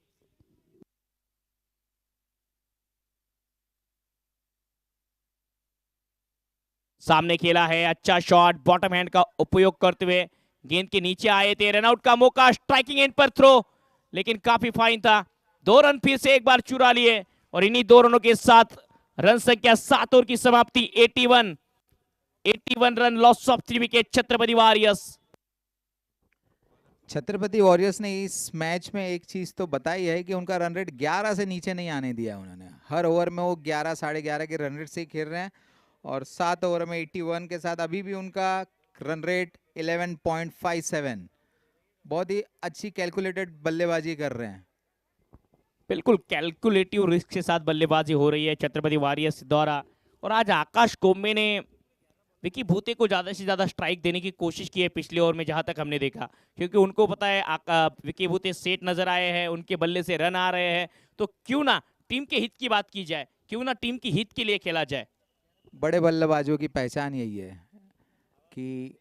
सामने खेला है, अच्छा शॉट, बॉटम हैंड का उपयोग करते हुए गेंद के नीचे आए थे, रनआउट का मौका, स्ट्राइकिंग एंड पर थ्रो, लेकिन काफी फाइन था। 2 रन फिर से एक बार चुरा लिए और इन्हीं 2 रनों के साथ रन संख्या 7 ओवर की समाप्ति, 81 run, loss of 3 wicket Chhatrapati warriors. Chhatrapati warriors ने इस मैच में एक चीज तो बताई है कि उनका रन रेट 11 से नीचे नहीं आने दिया उन्होंने। हर ओवर में वो 11 साढ़े 11 के रन रेट से ही खेल रहे हैं और 7 ओवर में 81 के साथ अभी भी उनका रन रेट 11.57। बहुत ही अच्छी कैलकुलेटेड बल्लेबाजी कर रहे हैं। बिल्कुल कैलकुलेटिव रिस्क के साथ बल्लेबाजी हो रही है छत्रपति वॉरियर्स द्वारा। और आज आकाश कुंबले ने विक्की भूते को ज़्यादा से ज़्यादा स्ट्राइक देने की कोशिश की है पिछले ओवर में, जहां तक हमने देखा, क्योंकि उनको पता है विक्की भूते सेट नजर आए हैं, उनके बल्ले से रन आ रहे हैं, तो क्यों ना टीम के हित की बात की जाए, क्यों ना टीम की हित के लिए खेला जाए। बड़े बल्लेबाजों की पहचान यही है कि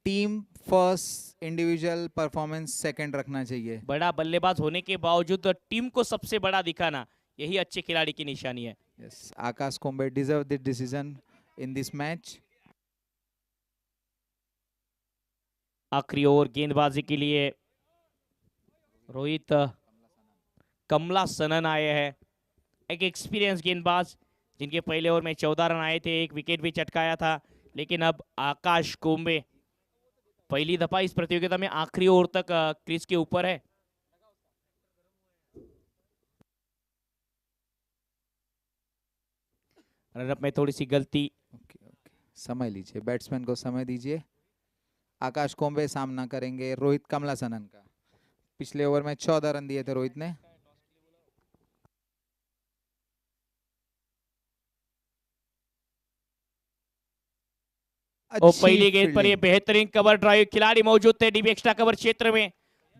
team first, individual performance second रखना चाहिए। बड़ा बल्लेबाज होने के बावजूद टीम को सबसे बड़ा दिखाना यही अच्छे खिलाड़ी की निशानी है। Yes, Akash Kombe deserve this decision in this match. आखिरी ओवर गेंदबाजी के लिए रोहित कमला सनन आए हैं, एक एक्सपीरियंस गेंदबाज जिनके पहले ओवर में 14 रन आए थे, एक विकेट भी चटकाया था। लेकिन अब आकाश कोम्बे पहली दफा इस प्रतियोगिता में आखिरी ओवर तक क्रीज के ऊपर है। रनअप में थोड़ी सी गलती। समय लीजिए, बैट्समैन को समय दीजिए। आकाश कोम्बे सामना करेंगे रोहित कमलासनन का। पिछले ओवर में 14 रन दिए थे रोहित ने। और पहली गेंद पर ये बेहतरीन कवर ड्राइव, खिलाड़ी मौजूद थे डीबी एक्स्ट्रा कवर क्षेत्र में,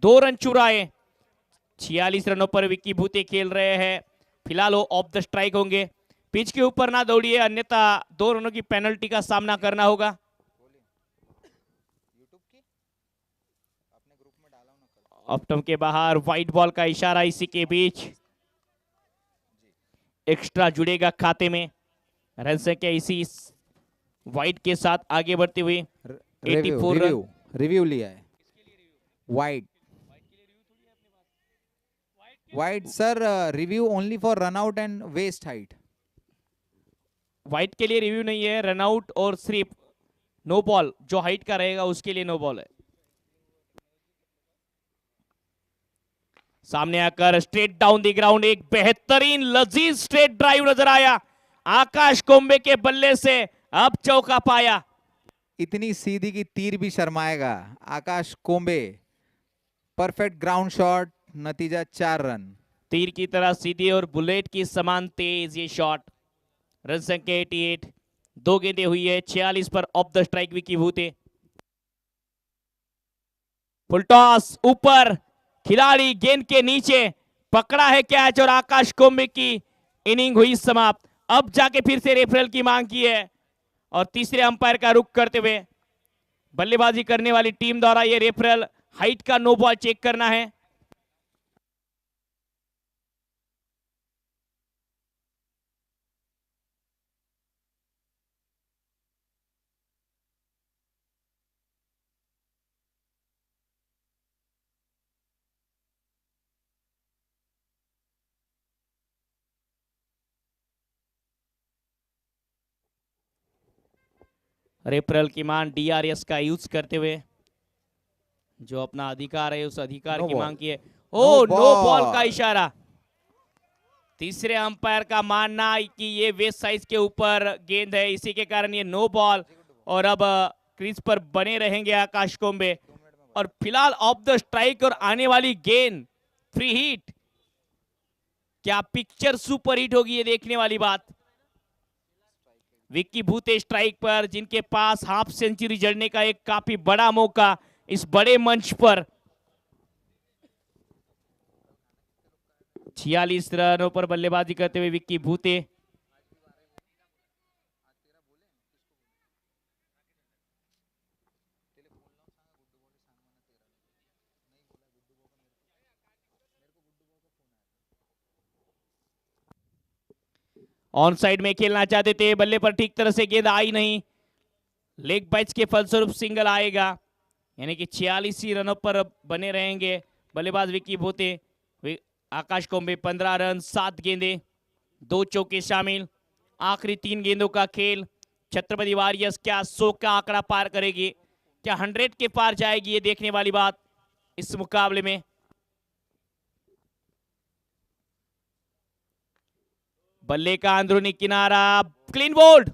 2 रन चुराए। 46 रनों पर विक्की भूते खेल रहे हैं, फिलहाल वो ऑफ द स्ट्राइक होंगे। पिच के ऊपर ना दौड़िए, अन्यथा 2 रनों की पेनल्टी का सामना करना होगा। ऑफ स्टंप के बाहर, व्हाइट बॉल का इशारा इसी के बीच। एक्स्ट्रा जुड़ेगा खाते में। रन संख्या इसी व्हाइट के साथ आगे बढ़ती हुई 84 रन। रिव्यू लिया है wide sir, review only for run out and waist height. Wide के लिए रिव्यू नहीं है, रन आउट और सिर्फ नो बॉल जो हाइट का रहेगा उसके लिए नो बॉल है। सामने आकर स्ट्रेट डाउन द ग्राउंड, एक बेहतरीन लजीज स्ट्रेट ड्राइव नजर आया आकाश कोम्बे के बल्ले से, अब चौका पाया। इतनी सीधी की तीर भी शर्माएगा आकाश कोम्बे। परफेक्ट ग्राउंड शॉट, नतीजा 4 रन। तीर की तरह सीधी और बुलेट की समान तेज ये शॉट। रन संख्या 88, 2 गेंदें हुई है, 46 पर ऑफ द स्ट्राइक विकी भूते। फुल टॉस ऊपर, खिलाड़ी गेंद के नीचे पकड़ा है कैच और आकाश कोम्बे की इनिंग हुई समाप्त। अब जाके फिर से रेफरल की मांग की है और तीसरे अंपायर का रुख करते हुए बल्लेबाजी करने वाली टीम द्वारा यह रेफरल हाइट का नो बॉल चेक करना है। रेफरल की मान डीआरएस का यूज करते हुए जो अपना अधिकार है उस अधिकार की मांग की है। ओ नो बॉल का इशारा। तीसरे अंपायर का मानना कि ये वेस्ट साइज के ऊपर गेंद है, इसी के कारण ये नो बॉल और अब क्रीज पर बने रहेंगे आकाश कोम्बे। और फिलहाल ऑफ द स्ट्राइक और आने वाली गेंद फ्री हिट, क्या पिक्चर सुपर हिट होगी ये देखने वाली बात। विक्की भूते स्ट्राइक पर, जिनके पास हाफ सेंचुरी जड़ने का एक काफी बड़ा मौका इस बड़े मंच पर। 46 रनों पर बल्लेबाजी करते हुए विक्की भूते। ऑन साइड में खेलना चाहते थे, बल्ले पर ठीक तरह से गेंद आई नहीं, लेग बाइट्स के फलस्वरूप सिंगल आएगा, यानी कि 46 ही रनों पर बने रहेंगे बल्लेबाज विक्की भूते। आकाश कोम्बे 15 रन, 7 गेंदें, 2 चौके शामिल। आखिरी 3 गेंदों का खेल। छत्रपति वॉरियर्स क्या 100 का आंकड़ा पार करेगी, क्या 100 के पार जाएगी, ये देखने वाली बात इस मुकाबले में। बल्ले का अंदरूनी किनारा, क्लीन बोल्ड,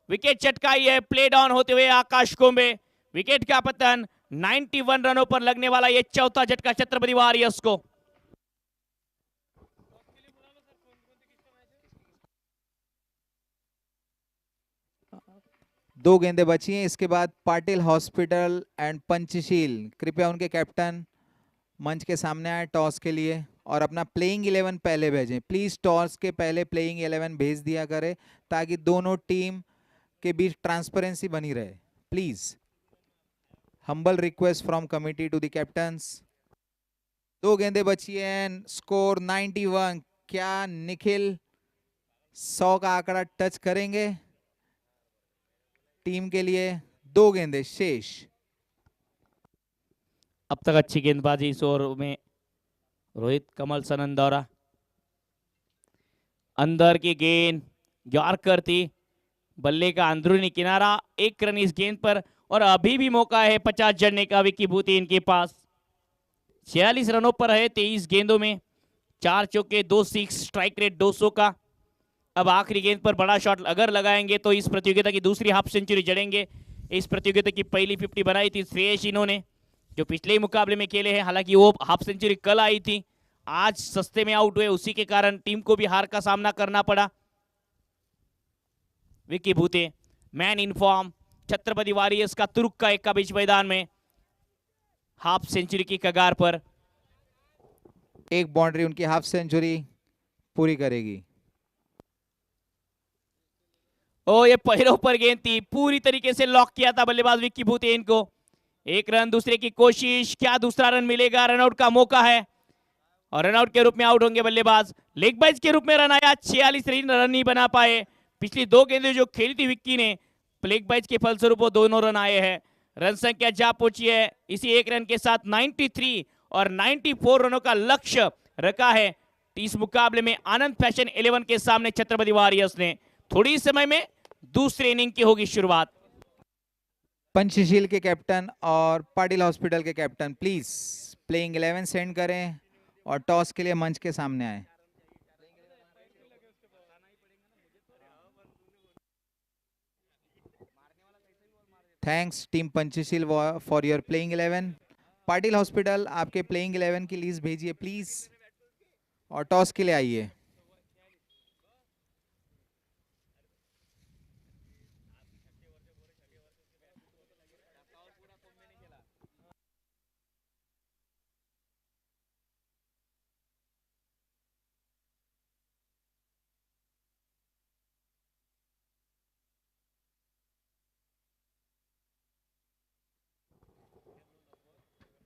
विकेट चटकाई है प्ले डाउन होते हुए आकाश कोम्बे। विकेट का पतन, 91 रनों पर लगने वाला ये चौथा झटका छत्रपति वॉरियर्स को। दो गेंदें बची हैं, इसके बाद पाटिल हॉस्पिटल एंड पंचशील, कृपया उनके कैप्टन मंच के सामने आए टॉस के लिए। और अपना प्लेइंग 11 पहले भेजें। प्लीज टॉस के पहले प्लेइंग 11 भेज दिया करें ताकि दोनों टीम के बीच ट्रांसपेरेंसी बनी रहे। Please, humble request from committee to the captains. 2 गेंदें बची हैं, स्कोर 91। क्या निखिल 100 का आंकड़ा टच करेंगे? टीम के लिए 2 गेंदें शेष। अब तक अच्छी गेंदबाजी इस ओवर में रोहित कमल सनंदौरा। अंदर की गेंद यॉर्कर थी, बल्ले का अंदरूनी किनारा, 1 रन इस गेंद पर और अभी भी मौका है 50 जड़ने का विक्की भूति इनके पास। 46 रनों पर है 23 गेंदों में, 4 चौके 2 सिक्स, स्ट्राइक रेट 200 का। अब आखिरी गेंद पर बड़ा शॉट अगर लगाएंगे तो इस प्रतियोगिता की दूसरी हाफ सेंचुरी जड़ेंगे। इस प्रतियोगिता की पहली 50 बनाई थी श्रेयस इन्होंने, जो पिछले ही मुकाबले में खेले हैं। हालांकि वो हाफ सेंचुरी कल आई थी, आज सस्ते में आउट हुए, उसी के कारण टीम को भी हार का सामना करना पड़ा। विक्की भूते man in form, Chhatrapati warriors का तुर्क का एक बीच मैदान में हाफ सेंचुरी की कगार पर। एक बाउंड्री उनकी हाफ सेंचुरी पूरी करेगी। ओ ये पैरों पर गेंद थी, पूरी तरीके से लॉक किया था बल्लेबाज विक्की भूते इनको। 1 रन दूसरे की कोशिश, क्या दूसरा रन मिलेगा? रनआउट का मौका है और रनआउट के रूप में आउट होंगे बल्लेबाज। लेग बाइज के रूप में रन आया, 46 रन नहीं बना पाए। पिछली 2 गेंदें जो खेली थी विक्की ने, लेग बाइज के फलस्वरूप वो दोनों रन आए हैं। रन संख्या जा पहुंची है इसी 1 रन के साथ 93 और 94 रनों का लक्ष्य रखा है इस मुकाबले में आनंद फैशन 11 के सामने छत्रपति वॉरियर्स ने। थोड़ी समय में दूसरे इनिंग की होगी शुरुआत। पंचशील के कैप्टन और पाटिल हॉस्पिटल के कैप्टन प्लीज प्लेइंग 11 सेंड करें और टॉस के लिए मंच के सामने आए। Thanks team Panchsheel for your playing 11। Patil hospital आपके प्लेइंग 11 की लीज भेजिए प्लीज और टॉस के लिए आइए।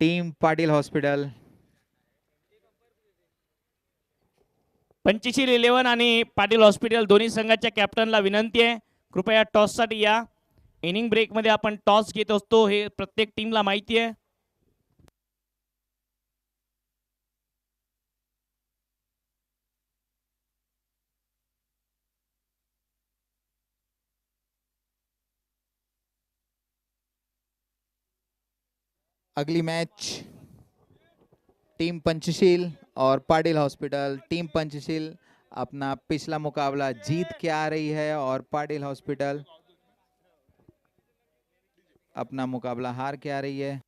टीम पाटिल हॉस्पिटल, पंचशील 11 आणि पाटील हॉस्पिटल दोन्ही संघाच्या कॅप्टनला विनंती आहे कृपया टॉससाठी या। इनिंग ब्रेक मध्ये आपण टॉस घेत असतो हे प्रत्येक टीमला माहिती आहे। अगली मैच टीम पंचशील और पाटिल हॉस्पिटल। टीम पंचशील अपना पिछला मुकाबला जीत के आ रही है और पाटिल हॉस्पिटल अपना मुकाबला हार के आ रही है।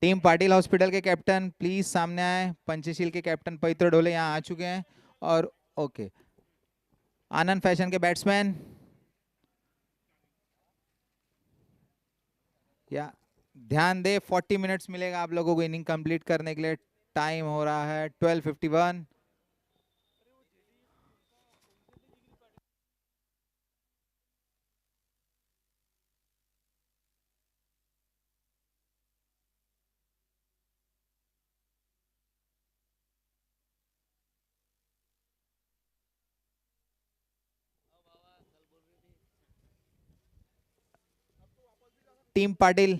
टीम पाटिल हॉस्पिटल के कैप्टन प्लीज सामने आए। पंचशील के कैप्टन पवित्र ढोले यहाँ आ चुके हैं और ओके आनंद फैशन के बैट्समैन या ध्यान दे 40 मिनट्स मिलेगा आप लोगों को इनिंग कंप्लीट करने के लिए। टाइम हो रहा है 12:51। Team Patil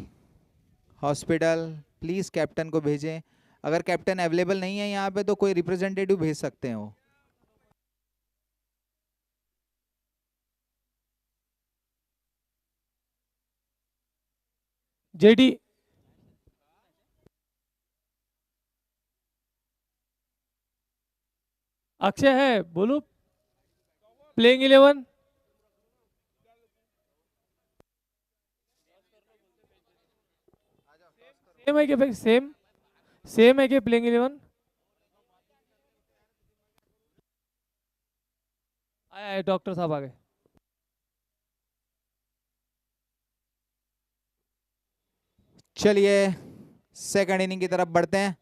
hospital please captain को भेजें। अगर कैप्टन अवेलेबल नहीं है यहाँ पे तो कोई रिप्रेजेंटेटिव भेज सकते हैं वो। जेडी अक्षय है, बोलो प्लेइंग 11। सेम है क्या भाई? सेम है क्या प्लेइंग 11? आया डॉक्टर साहब आ गए। चलिए सेकंड इनिंग की तरफ बढ़ते हैं।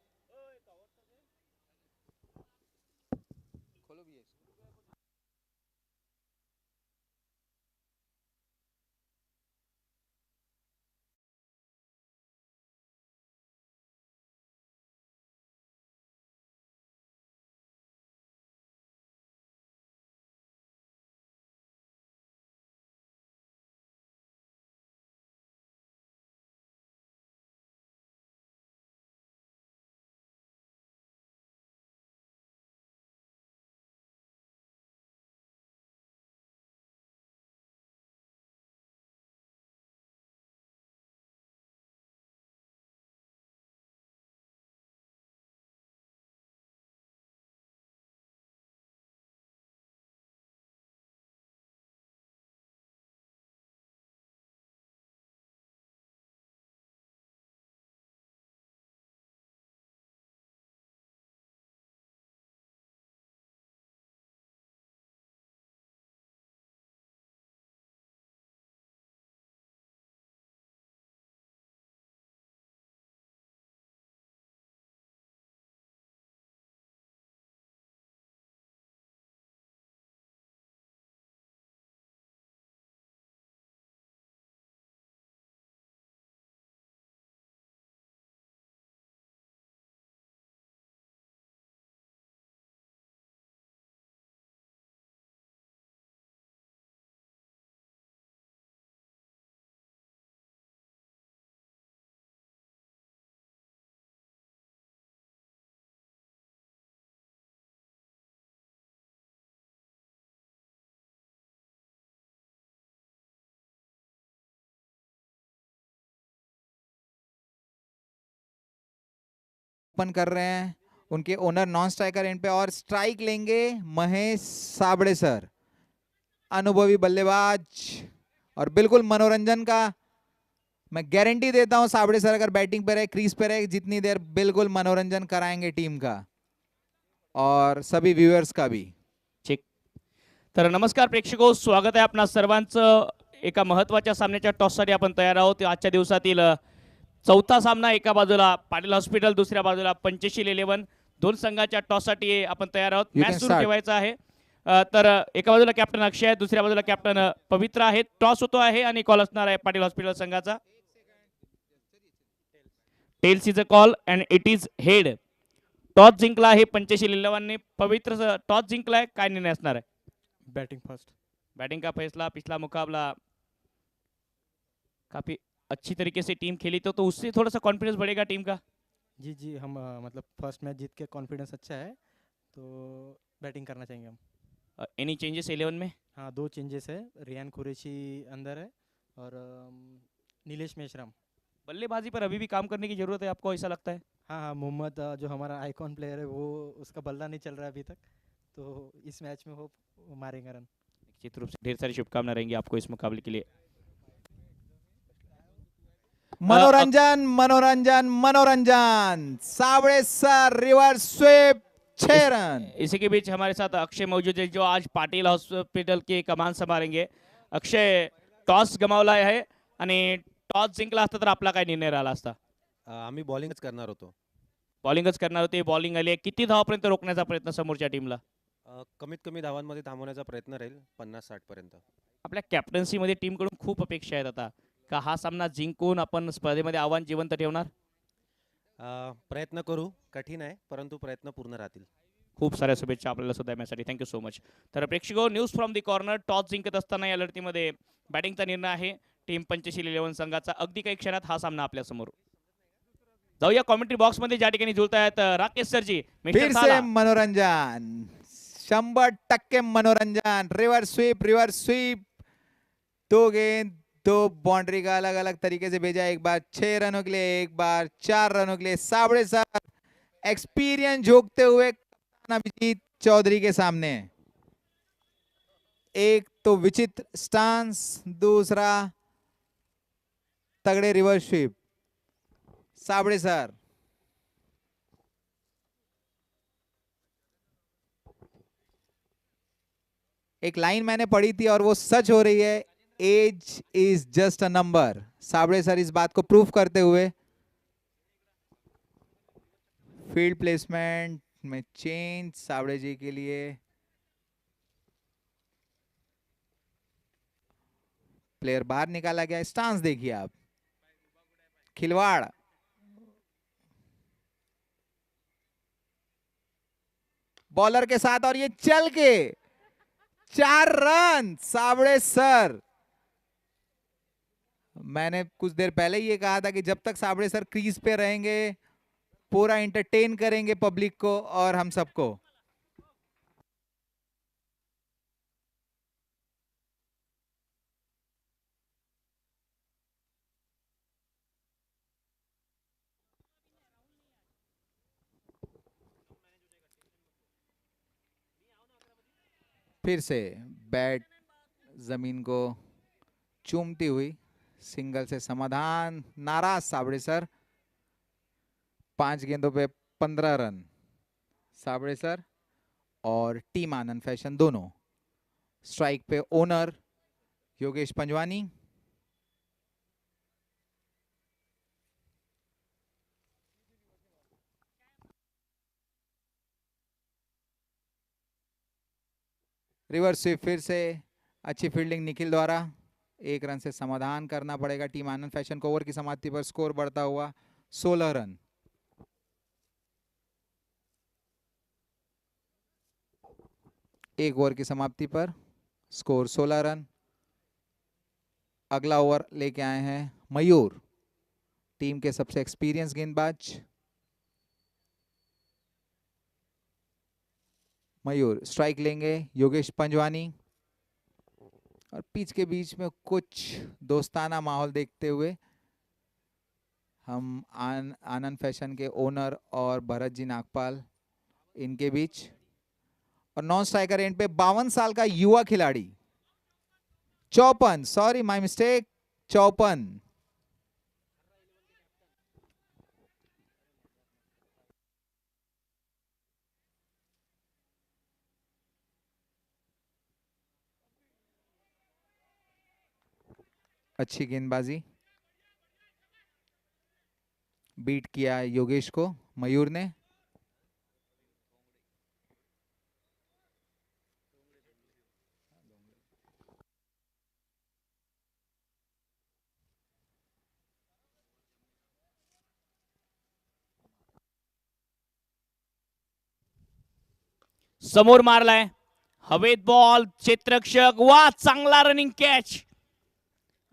ओपन कर रहे हैं उनके ओनर नॉन स्ट्राइकर एंड पे, और स्ट्राइक लेंगे महेश साबड़े सर, अनुभवी बल्लेबाज। और बिल्कुल मनोरंजन का मैं गारंटी देता हूं, साबड़े सर अगर बैटिंग पे रहे, क्रीज पे रहे, जितनी देर बिल्कुल मनोरंजन कराएंगे टीम का और सभी व्यूअर्स का भी। ठीक. तर नमस्कार प्रेक्षको, स्वागत आहे आपणा सर्वांचं. एका महत्त्वाच्या सामन्याच्या टॉससाठी आपण तयार आहोत. आजच्या दिवसातील चौथा सामना, एका बाजूला पाटील हॉस्पिटल, दुसऱ्या बाजूला पंचशील 11. दोन संघाच्या टॉससाठी आपण तयार आहोत. You मॅच can सुरू start. ठेवायचा आहे. तर एका बाजूला कॅप्टन अक्षय आहे, दुसऱ्या बाजूला कॅप्टन पवित्र आहे. टॉस होतो आहे आणि कॉल असणार आहे पाटील हॉस्पिटल संघाचा. Tails is a call and it is head. Toss जिंकला आहे पंचशील 11 ने. पवित्र टॉस जिंकलाय, काय निर्णय असणार आहे? Batting first. बैटिंग का फैसला. पिछला मुकाबला काफी अच्छी तरीके से टीम खेली तो उससे थोड़ा सा कॉन्फिडेंस बढ़ेगा टीम का. जी जी, हम मतलब फर्स्ट मैच जीत के कॉन्फिडेंस अच्छा है, तो बैटिंग करना चाहेंगे हम। एनी चेंजेस 11 में? हाँ, दो चेंजेस है। रियान कुरैशी अंदर है और नीलेश मेश्राम। बल्लेबाजी पर अभी भी काम करने की जरूरत है आपको, ऐसा लगता है? हाँ हाँ, मोहम्मद जो हमारा आइकॉन प्लेयर है, वो उसका बल्ला नहीं चल रहा है अभी तक, तो इस मैच में वो मारेंगे रन। निश्चित रूप से ढेर सारी शुभकामनाएं रहेंगी आपको इस मुकाबले के लिए. मनोरंजन मनोरंजन मनोरंजन, Sabde sir reverse sweep 6 run. इसी के बीच हमारे साथ अक्षय मौजूद है, जो आज पाटील हॉस्पिटल की कमान संभाळेंगे. अक्षय, टॉस गमावला आहे आणि टॉस जिंकला असता तर आपला काय निर्णय राहिला असता? आम्ही बॉलिंगच करणार होतो. बॉलिंगच करणार होते. बॉलिंग आली आहे. किती धावापर्यंत रोखण्याचा प्रयत्न समोरच्या टीमला? कमीत कमी धावांमध्ये थांबवण्याचा प्रयत्न राहील, 50-60 पर्यंत. आपल्या कॅप्टन्सी मध्ये टीम कडून खूप अपेक्षा आहेत आता, का हा सामना जिंकून आपण स्पर्धेमध्ये आव्हान जिवंत ठेवणार? प्रयत्न करू. कठीण आहे, परंतु प्रयत्न पूर्ण राहतील. खूप साऱ्या शुभेच्छा आपल्याला सुद्धा मॅचसाठी. Thank you so much. तर प्रेक्षको, news from the corner. Toss जिंकत असताना या लढतीमध्ये बॅटिंगचा निर्णय आहे टीम पंचशील 11 संघाचा. अगदी काही क्षणात हा सामना आपल्या समोर. जाऊया कॉमेंट्री बॉक्स मध्ये, ज्या ठिकाणी जुळतायत राकेश सरजी. फिर से मनोरंजन, 100% मनोरंजन. रिवर्स स्वीप, 2 गेंद 2 बाउंड्री का अलग अलग तरीके से भेजा. एक बार 6 रनों के लिए, एक बार 4 रनों के लिए. साबड़े सर एक्सपीरियंस झोंकते हुए, अभिजीत चौधरी के सामने। एक तो विचित्र स्टांस, दूसरा तगड़े रिवर्स स्वीप। साबड़े सर एक लाइन मैंने पढ़ी थी और वो सच हो रही है, age is just a number. Sabde sir इस बात को प्रूफ करते हुए फील्ड प्लेसमेंट में चेंज साबड़े जी के लिए। प्लेयर बाहर निकाला गया। स्टांस देखिए आप, खिलवाड़। बॉलर के साथ और ये चल के 4 रन। साबड़े सर, मैंने कुछ देर पहले ये कहा था कि जब तक साबड़े सर क्रीज पे रहेंगे पूरा एंटरटेन करेंगे पब्लिक को और हम सबको। फिर से बैट जमीन को चूमती हुई सिंगल से समाधान। नाराज साबड़े सर। 5 गेंदों पे 15 रन साबड़े सर और टीम आनंद फैशन दोनों। स्ट्राइक पे owner Yogesh Panjwani. Reverse sweep फिर से। अच्छी फील्डिंग निखिल द्वारा। 1 रन से समाधान करना पड़ेगा टीम आनंद फैशन को। ओवर की समाप्ति पर स्कोर बढ़ता हुआ 16 रन। एक ओवर की समाप्ति पर स्कोर 16 रन। अगला ओवर लेके आए हैं मयूर, टीम के सबसे एक्सपीरियंस गेंदबाज। मयूर स्ट्राइक लेंगे योगेश पंजवानी और पिच के बीच में कुछ दोस्ताना माहौल देखते हुए हम आनंद फैशन के ओनर और भरत जी नागपाल इनके बीच। और नॉन स्ट्राइकर एंड पे 52 साल का युवा खिलाड़ी 54, सॉरी माय मिस्टेक, 54। अच्छी गेंदबाजी, बीट किया योगेश को मयूर ने। समोर मारलाय हवेत बॉल, क्षेत्ररक्षक, वा चांगला रनिंग कॅच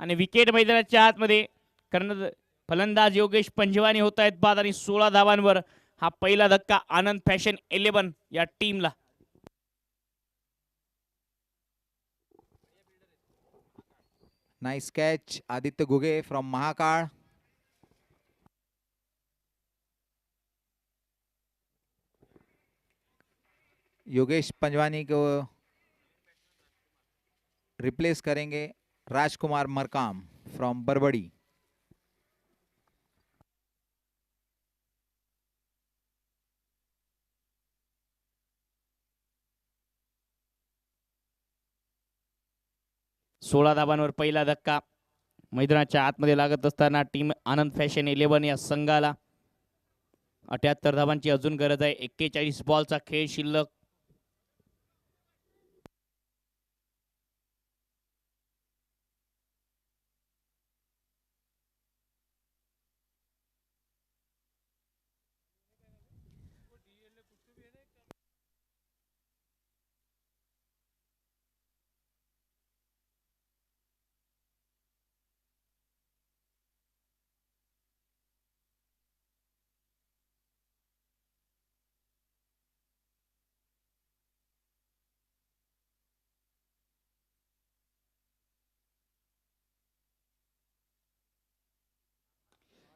आणि विकेट मैदानाच्या आतमध्ये फलंदाज योगेश पंजवानी होत आहेत बाद आणि 16 धावांवर हा पहिला धक्का आनंद फॅशन 11 या टीमला। Nice catch Aditya Guge from Mahakal. Yogesh Panjwani को रिप्लेस करेंगे राजकुमार मरकाम फ्रॉम बरबड़ी। सोळा धावांवर पहिला धक्का मैदानाच्या आतमध्ये लागत असताना टीम आनंद फॅशन 11 या संघाला 78 धावांची अजून गरज आहे। 41 बॉलचा खेळ शिल्लक।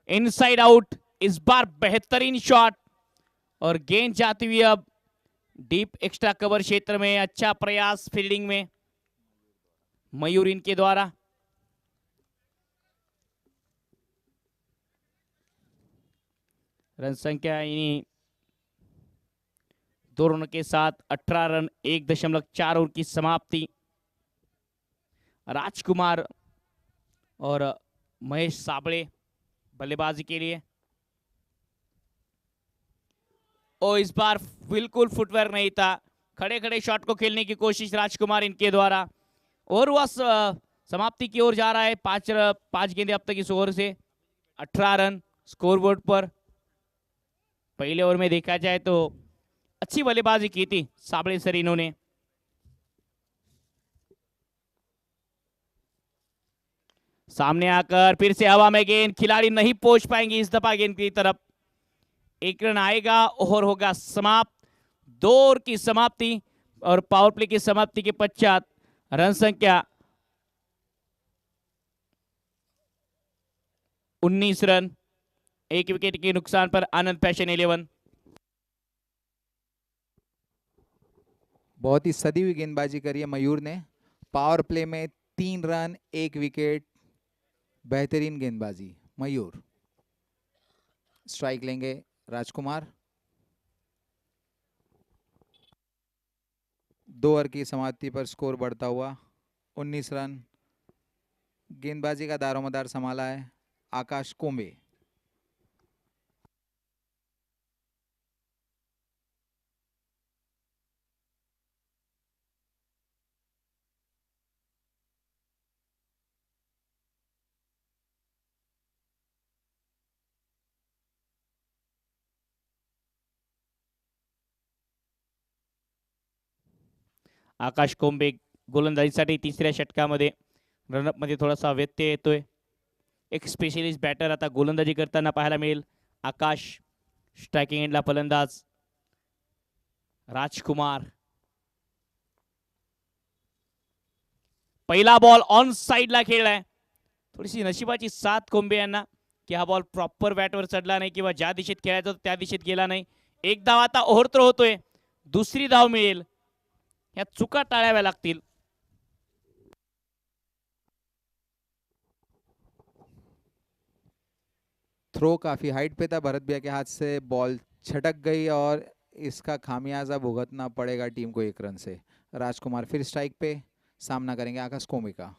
इनसाइड आउट, इस बार बेहतरीन शॉट और गेंद जाती हुई अब डीप एक्स्ट्रा कवर क्षेत्र में अच्छा प्रयास फील्डिंग में मयूर इनके द्वारा। रन संख्या इन्हीं 2 रनों के साथ 18 रन 1.4 ओवर की समाप्ति। राजकुमार और महेश साबळे बल्लेबाजी के लिए। और इस बार बिल्कुल फुटवर्क नहीं था, खड़े खड़े शॉट को खेलने की कोशिश राजकुमार इनके द्वारा। और वह समाप्ति की ओर जा रहा है। 5 गेंदें अब तक इस ओवर से, 18 रन स्कोरबोर्ड पर। पहले ओवर में देखा जाए तो अच्छी बल्लेबाजी की थी साबळे सर इन्होंने। सामने आकर फिर से हवा में गेंद, खिलाड़ी नहीं पहुंच पाएंगे इस दफा गेंद की तरफ। 1 रन आएगा और होगा समाप्त। 2 ओवर की समाप्ति और पावर प्ले की समाप्ति के पश्चात रन संख्या 19 रन, 1 विकेट के नुकसान पर आनंद फैशन 11। बहुत ही सदी हुई गेंदबाजी करी है मयूर ने। पावर प्ले में 3 रन 1 विकेट, बेहतरीन गेंदबाजी मयूर। स्ट्राइक लेंगे राजकुमार। 2 ओवर की समाप्ति पर स्कोर बढ़ता हुआ 19 रन। गेंदबाजी का दारोमदार संभाला है आकाश कोम्बे। आकाश कोंबे गोलंदाजीसाठी तिसऱ्या षटकामध्ये रनअप मध्ये थोडासा व्यत्यय येतोय। एक स्पेशलिस्ट बॅटर आता गोलंदाजी करताना पाहायला मिळेल। आकाश स्ट्रायकिंग एंडला फलंदाज राजकुमार। पहिला बॉल ऑन साइडला खेळलाय। थोडीशी नशिबाची साथ कोंबे यांना की हा बॉल प्रॉपर बॅटवर चढला नाही किंवा ज्या दिशेत खेळायचा होता त्या दिशेत गेला नाही। एक धाव आता ओव्हरथ्रो होतोय, दुसरी धाव मिळेल। या चुका टाळाव्या लागतील। थ्रो काफी हाइट पे था, भरत भैया के हाथ से बॉल छटक गई और इसका खामियाजा भुगतना पड़ेगा टीम को 1 रन से। राजकुमार फिर स्ट्राइक पे, सामना करेंगे आकाश कोम्बे का।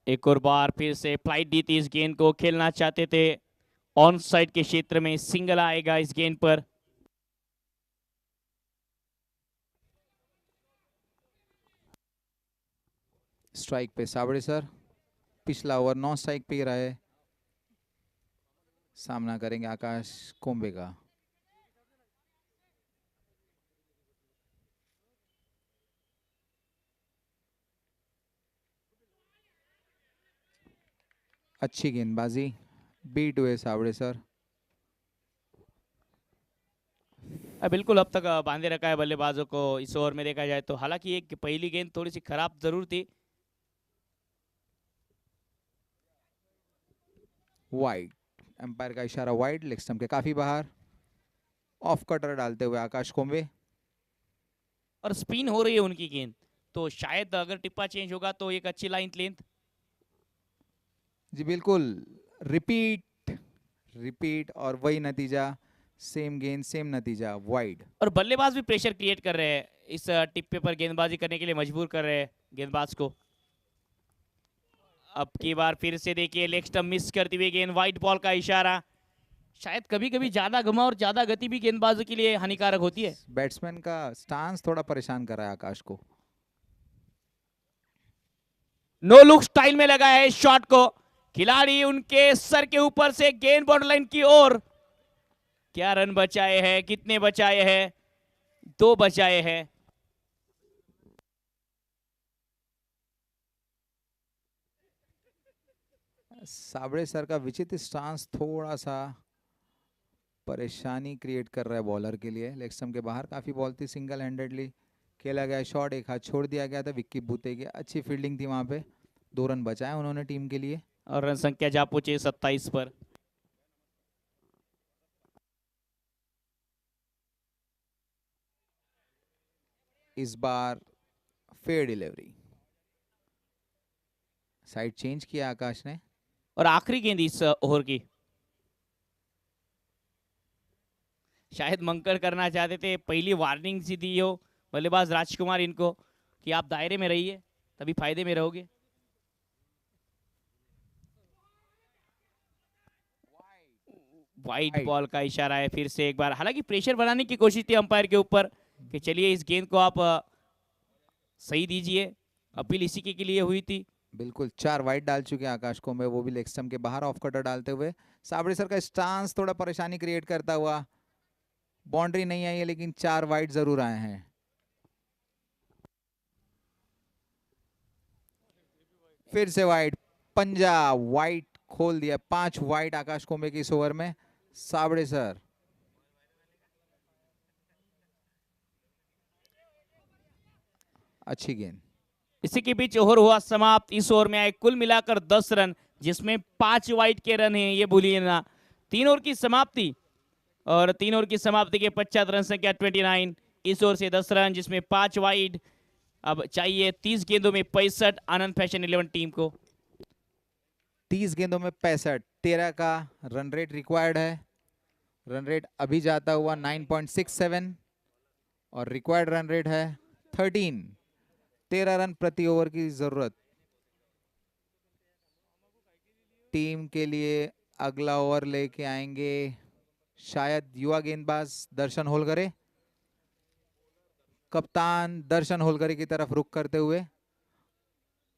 एक और बार फिर से फ्लाइट दी थी इस गेंद को, खेलना चाहते थे ऑन साइड के क्षेत्र में। सिंगल आएगा इस गेंद पर। स्ट्राइक पे साबळे सर। पिछला ओवर 9 स्ट्राइक पे ही रहा है। सामना करेंगे आकाश कोम्बे का। अच्छी गेंदबाजी, बीट हुए साबळे सर। बिल्कुल अब तक बांधे रखा है बल्लेबाजों को इस ओवर में देखा जाए तो। हालांकि एक पहली गेंद थोड़ी सी खराब जरूर थी। वाइड, एम्पायर का इशारा वाइड, लेग स्टंप के काफी बाहर। ऑफ कटर डालते हुए आकाश कोम्बे। और स्पिन हो रही है उनकी गेंद, तो शायद अगर टिप्पा चेंज होगा तो एक अच्छी लाइन लेंथ। जी बिल्कुल, रिपीट और वही नतीजा, सेम गेंद सेम नतीजा, वाइड। और बल्लेबाज भी प्रेशर क्रिएट कर रहे हैं, इस टिप्पे पर गेंदबाजी करने के लिए मजबूर कर रहे हैं गेंदबाज को। अब की बार फिर से देखिए लेग स्टंप मिस करती हुई गेंद, वाइड बॉल का इशारा। शायद कभी कभी ज्यादा घुमा और ज्यादा गति भी गेंदबाजों के लिए हानिकारक होती है। बैट्समैन का स्टांस थोड़ा परेशान कर रहा है आकाश को। नो लुक स्टाइल में लगा है शॉट को, खिलाड़ी उनके सर के ऊपर से गेंद बाउंड्री लाइन की ओर। क्या रन बचाए हैं, कितने बचाए हैं? 2 बचाए हैं। साबळे सर का विचित्र स्टांस थोड़ा सा परेशानी क्रिएट कर रहा है बॉलर के लिए। लेग स्टंप के बाहर काफी बॉल थी, सिंगल हैंडेडली खेला गया शॉट, एक हाथ छोड़ दिया गया था विक्की बूते की। अच्छी फील्डिंग थी वहां पे, 2 रन बचाए उन्होंने टीम के लिए। और रन संख्या जा पहुंचे 27 पर। इस बार फेयर डिलीवरी, साइड चेंज किया आकाश ने। और आखिरी गेंद इस ओवर की, शायद मंकर करना चाहते थे, पहली वार्निंग सी दी हो बल्लेबाज राजकुमार इनको कि आप दायरे में रहिए तभी फायदे में रहोगे। वाइट बॉल का इशारा है फिर से एक बार, हालांकि प्रेशर बनाने की कोशिश थी अंपायर के ऊपर कि चलिए इस गेंद को आप सही दीजिए, अपील इसी के लिए हुई थी। बिल्कुल 4 वाइड डाल चुके हैं आकाश को में, वो भी लेग स्टंप के बाहर ऑफ कटर डालते हुए। साबड़े सर का स्टांस थोड़ा परेशानी क्रिएट करता हुआ, बाउंड्री नहीं आई है लेकिन 4 वाइड जरूर आए हैं। फिर से वाइड, पंजा वाइड खोल दिया, 5 वाइड आकाश कोम्बे की इस ओवर में। साबड़े सर अच्छी गेंद। इसी के बीच ओवर हुआ समाप्त। इस ओवर में आए कुल मिलाकर 10 रन, जिसमें 5 वाइड के रन हैं, ये भूलिए ना। 3 ओवर की समाप्ति, और 3 ओवर की समाप्ति के पश्चात रन संख्या 29। इस ओवर से 10 रन जिसमें 5 वाइड। अब चाहिए 30 गेंदों में 65 आनंद फैशन 11 टीम को। 30 गेंदों में 65, 13 का रन रेट रिक्वायर्ड है। रन रेट अभी जाता हुआ 9.67 और रिक्वायर्ड रन रेट है 13। 13 रन प्रति ओवर की जरूरत। टीम के लिए अगला ओवर लेके आएंगे शायद युवा गेंदबाज दर्शन होलगरे। कप्तान दर्शन होलगरे की तरफ रुख करते हुए,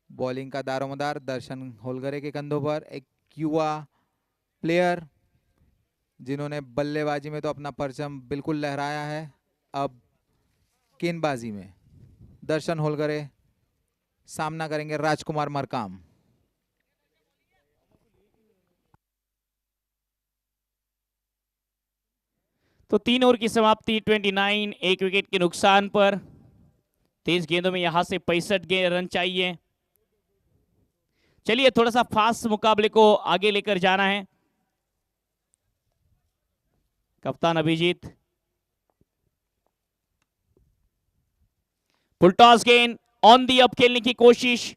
बॉलिंग का दारोमदार दर्शन होलगरे के कंधों पर। एक युवा प्लेयर जिन्होंने बल्लेबाजी में तो अपना परचम बिल्कुल लहराया है, अब गेंदबाजी में दर्शन होलगरे सामना करेंगे राजकुमार मरकाम। तो 3 ओवर की समाप्ति 29, 1 विकेट के नुकसान पर। 23 गेंदों में यहां से 65 रन चाहिए। चलिए थोड़ा सा फास्ट मुकाबले को आगे लेकर जाना है। कप्तान अभिजीत, फुल टॉस गेंद ऑन दी अप खेलने की कोशिश,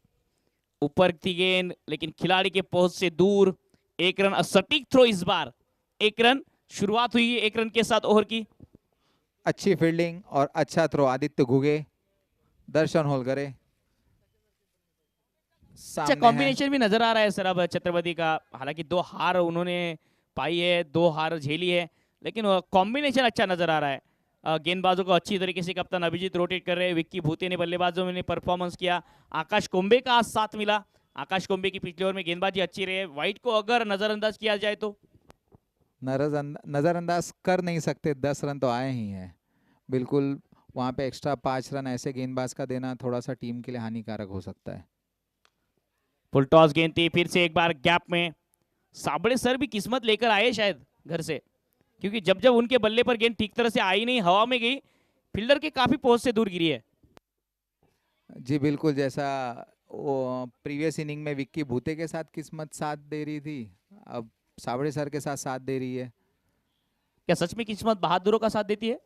ऊपर थी गेंद लेकिन खिलाड़ी के पहुंच से दूर। 1 रन, सटीक थ्रो इस बार। 1 रन, शुरुआत हुई 1 रन के साथ ओवर की। अच्छी फील्डिंग और अच्छा थ्रो आदित्य घुगे, दर्शन होलगरे अच्छा सामने है। कॉम्बिनेशन भी नजर आ रहा है सर अब छत्रपति का। हालांकि 2 हार उन्होंने पाई है, 2 हार झेली है, लेकिन कॉम्बिनेशन अच्छा नजर आ रहा है। गेंदबाजों को अच्छी तरीके से कप्तान अभिजीत रोटेट कर रहे हैं। विक्की भूते ने बल्लेबाजों में परफॉर्मेंस किया। आकाश कोम्बे का आज साथ मिला। आकाश कोम्बे की पिछले ओवर में गेंदबाजी अच्छी रही है। वाइट को अगर नजरअंदाज किया जाए तो नजरअंदाज कर नहीं सकते, 10 रन तो आए ही हैं। बिल्कुल वहां पे एक्स्ट्रा 5 रन ऐसे गेंदबाज का देना थोड़ा सा टीम के लिए हानिकारक हो सकता है। फुल टॉस गेंद थी, फिर से एक बार गैप में। साबड़े सर भी किस्मत लेकर आए शायद घर से, क्योंकि जब जब उनके बल्ले पर गेंद ठीक तरह से आई नहीं, हवा में गई, फील्डर के काफी पहुंच से दूर गिरी है। जी बिल्कुल, जैसा वो प्रीवियस इनिंग में विक्की भूते के साथ किस्मत साथ दे रही थी, अब साबड़े सर के साथ साथ दे रही है। क्या सच में किस्मत बहादुरों का साथ देती है?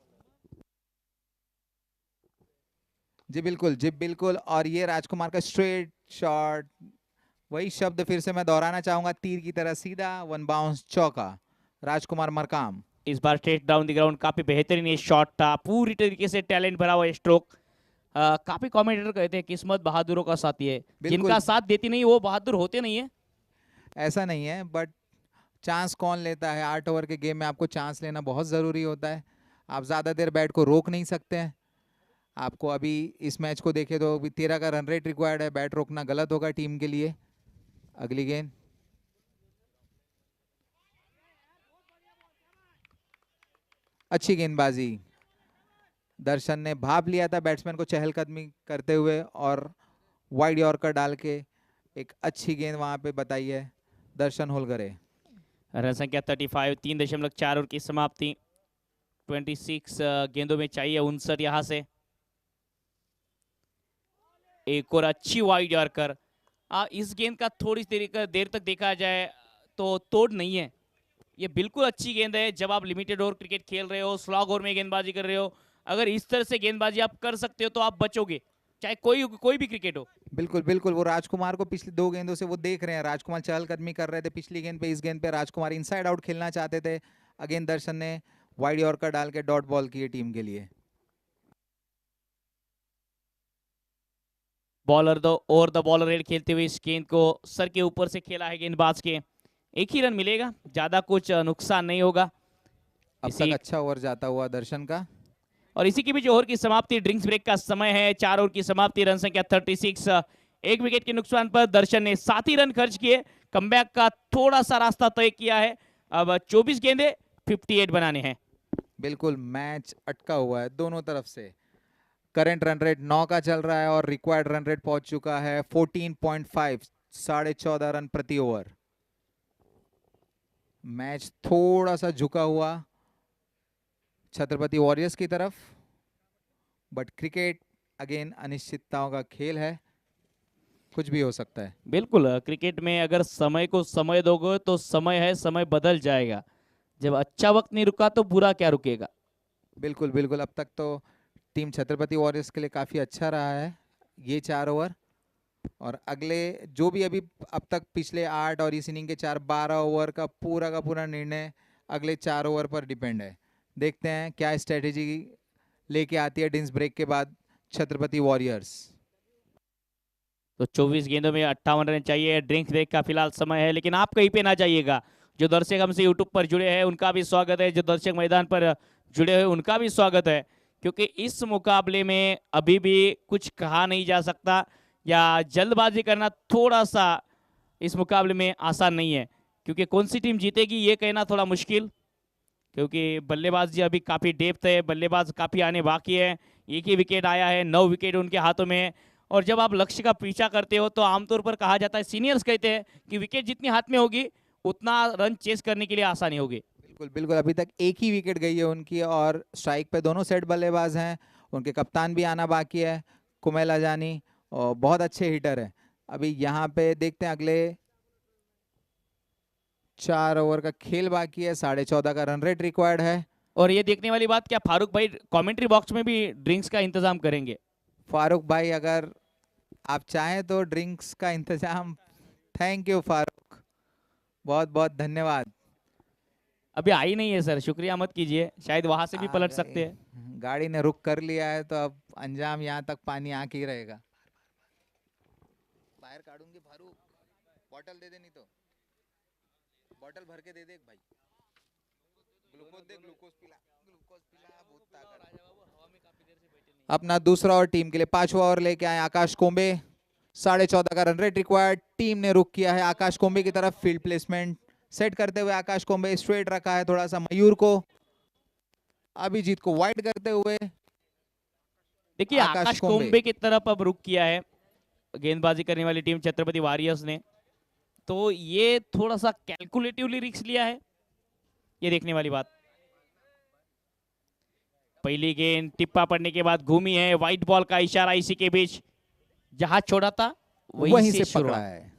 जी बिल्कुल, जी बिल्कुल। और ये राजकुमार का स्ट्रेट शॉट, वही शब्द फिर से मैं दोहराना चाहूंगा, तीर की तरह सीधा, 1 बाउंस चौका, राजकुमार मरकाम। इस बार स्ट्रेट डाउन द ग्राउंड, काफी बेहतरीन ये शॉट था, पूरी तरीके से टैलेंट भरा हुआ स्ट्रोक। काफी कमेंटेटर कहते हैं किस्मत बहादुरों का साथी है, जिनका साथ देती नहीं वो बहादुर होते नहीं है। ऐसा नहीं है, बट चांस कौन लेता है? 8 ओवर के गेम में आपको चांस लेना बहुत ज़रूरी होता है। आप ज़्यादा देर बैट को रोक नहीं सकते हैं। आपको अभी इस मैच को देखें तो अभी 13 का रन रेट रिक्वायर्ड है, बैट रोकना गलत होगा टीम के लिए। अगली गेंद, अच्छी गेंदबाजी, दर्शन ने भाप लिया था बैट्समैन को चहलकदमी करते हुए और वाइड यॉर्कर डाल के एक अच्छी गेंद वहां पे बताई है दर्शन होलगरे। रन संख्या 35, 3.4 ओवर की समाप्ति। 26 गेंदों में चाहिए 59 यहां से। एक और अच्छी वाइड यॉर्कर। इस गेंद का थोड़ी देर तक देखा जाए तो तोड़ नहीं है, ये बिल्कुल अच्छी गेंद है। जब आप लिमिटेड ओवर क्रिकेट खेल रहे हो, स्लॉग ओवर में गेंदबाजी कर रहे हो, अगर इस तरह से गेंदबाजी आप कर सकते हो तो आप बचोगे, चाहे कोई भी क्रिकेट हो। बिल्कुल बिल्कुल, वो राजकुमार को पिछली 2 गेंदों से वो देख रहे हैं, राजकुमार चहलकदमी कर रहे थे पिछली गेंद पे, इस गेंद पे राजकुमार इनसाइड आउट खेलना चाहते थे। अगेन दर्शन ने वाइड यॉर्कर डाल के डॉट बॉल की टीम के लिए। बॉलर दो और द बॉलर रेड खेलते हुए इस गेंद को सर के ऊपर से खेला है गेंदबाज के, 1 ही रन मिलेगा, ज्यादा कुछ नुकसान नहीं होगा। अब तक अच्छा ओवर जाता हुआ दर्शन का। और इसी के बीच ओवर की समाप्ति, ड्रिंक्स ब्रेक का समय है, 4 ओवर की समाप्ति, रन संख्या 36। 1 विकेट के नुकसान पर दर्शन ने 7 ही रन खर्च किए, कमबैक का थोड़ा सा रास्ता तय किया है। अब 24 गेंदे 58 बनाने हैं। बिल्कुल मैच अटका हुआ है दोनों तरफ से। करंट रन रेट 9 का चल रहा है और रिक्वायर्ड रन रेट पहुंच चुका है 14.5, 14.5 रन प्रति ओवर। मैच थोड़ा सा झुका हुआ छत्रपति वॉरियर्स की तरफ, बट क्रिकेट अगेन अनिश्चितताओं का खेल है, कुछ भी हो सकता है। बिल्कुल, क्रिकेट में अगर समय को समय दोगे तो समय है, समय बदल जाएगा। जब अच्छा वक्त नहीं रुका तो बुरा क्या रुकेगा। बिल्कुल बिल्कुल, अब तक तो टीम छत्रपति वॉरियर्स के लिए काफ़ी अच्छा रहा है ये 4 ओवर, और अगले जो भी अभी अब तक पिछले 8 और इस इनिंग के 12 ओवर का पूरा निर्णय अगले 4 ओवर पर डिपेंड है। देखते हैं क्या स्ट्रेटेजी लेके आती है ड्रिंक्स ब्रेक के बाद छत्रपति वॉरियर्स। तो 24 गेंदों में 58 रन चाहिए, ड्रिंक्स ब्रेक का फिलहाल समय है, लेकिन आप कहीं पे ना जाइएगा। जो दर्शक हमसे यूट्यूब पर जुड़े हैं उनका भी स्वागत है, जो दर्शक मैदान पर जुड़े हुए उनका भी स्वागत है, क्योंकि इस मुकाबले में अभी भी कुछ कहा नहीं जा सकता, या जल्दबाजी करना थोड़ा सा इस मुकाबले में आसान नहीं है, क्योंकि कौन सी टीम जीतेगी ये कहना थोड़ा मुश्किल, क्योंकि बल्लेबाजी अभी काफ़ी डेप्थ है, बल्लेबाज काफ़ी आने बाकी है। 1 ही विकेट आया है, 9 विकेट उनके हाथों में है, और जब आप लक्ष्य का पीछा करते हो तो आमतौर पर कहा जाता है, सीनियर्स कहते हैं कि विकेट जितनी हाथ में होगी उतना रन चेस करने के लिए आसानी होगी। बिल्कुल बिल्कुल, अभी तक 1 ही विकेट गई है उनकी, और स्ट्राइक पे दोनों सेट बल्लेबाज हैं, उनके कप्तान भी आना बाकी है कुमेल अजानी, और बहुत अच्छे हिटर हैं। अभी यहाँ पे देखते हैं अगले 4 ओवर का खेल बाकी है, 14.5 का रन रेट रिक्वायर्ड है। और ये देखने वाली बात, क्या फारूक भाई कमेंट्री बॉक्स में भी ड्रिंक्स का इंतजाम करेंगे? फारूक भाई अगर आप चाहें तो ड्रिंक्स का इंतजाम, थैंक यू फारूक, बहुत बहुत धन्यवाद। अभी आई नहीं है सर, शुक्रिया मत कीजिए, शायद वहां से भी पलट आ सकते गई। हैं। गाड़ी ने रुक कर लिया है तो अब अंजाम यहाँ तक पानी आके ही रहेगा। बाहर काटूंगी फारूक, बॉटल दे दे, नहीं तो बॉटल भर के दे दे एक भाई, ग्लूकोज दे, ग्लूकोज पिला, बहुत ताकत। अपना दूसरा और टीम के लिए 5वां ओवर लेके आए आकाश कोम्बे, 14.5 का रन रेट रिक्वायर्ड। टीम ने रुक किया है आकाश कोम्बे की तरफ, फील्ड प्लेसमेंट सेट करते हुए आकाश कोम्बे स्ट्रेट रखा है थोड़ा सा मयूर को, अभिजीत को वाइड करते हुए। देखिए आकाश कोम्बे की तरफ अब रुक किया है गेंदबाजी करने वाली टीम छत्रपति वॉरियर्स ने, तो ये थोड़ा सा कैलकुलेटिवली रिस्क लिया है, ये देखने वाली बात। पहली गेंद टिप्पा पड़ने के बाद घूमी है, व्हाइट बॉल का इशारा इसी के बीच, जहां छोड़ा था वहीं से पकड़ा है।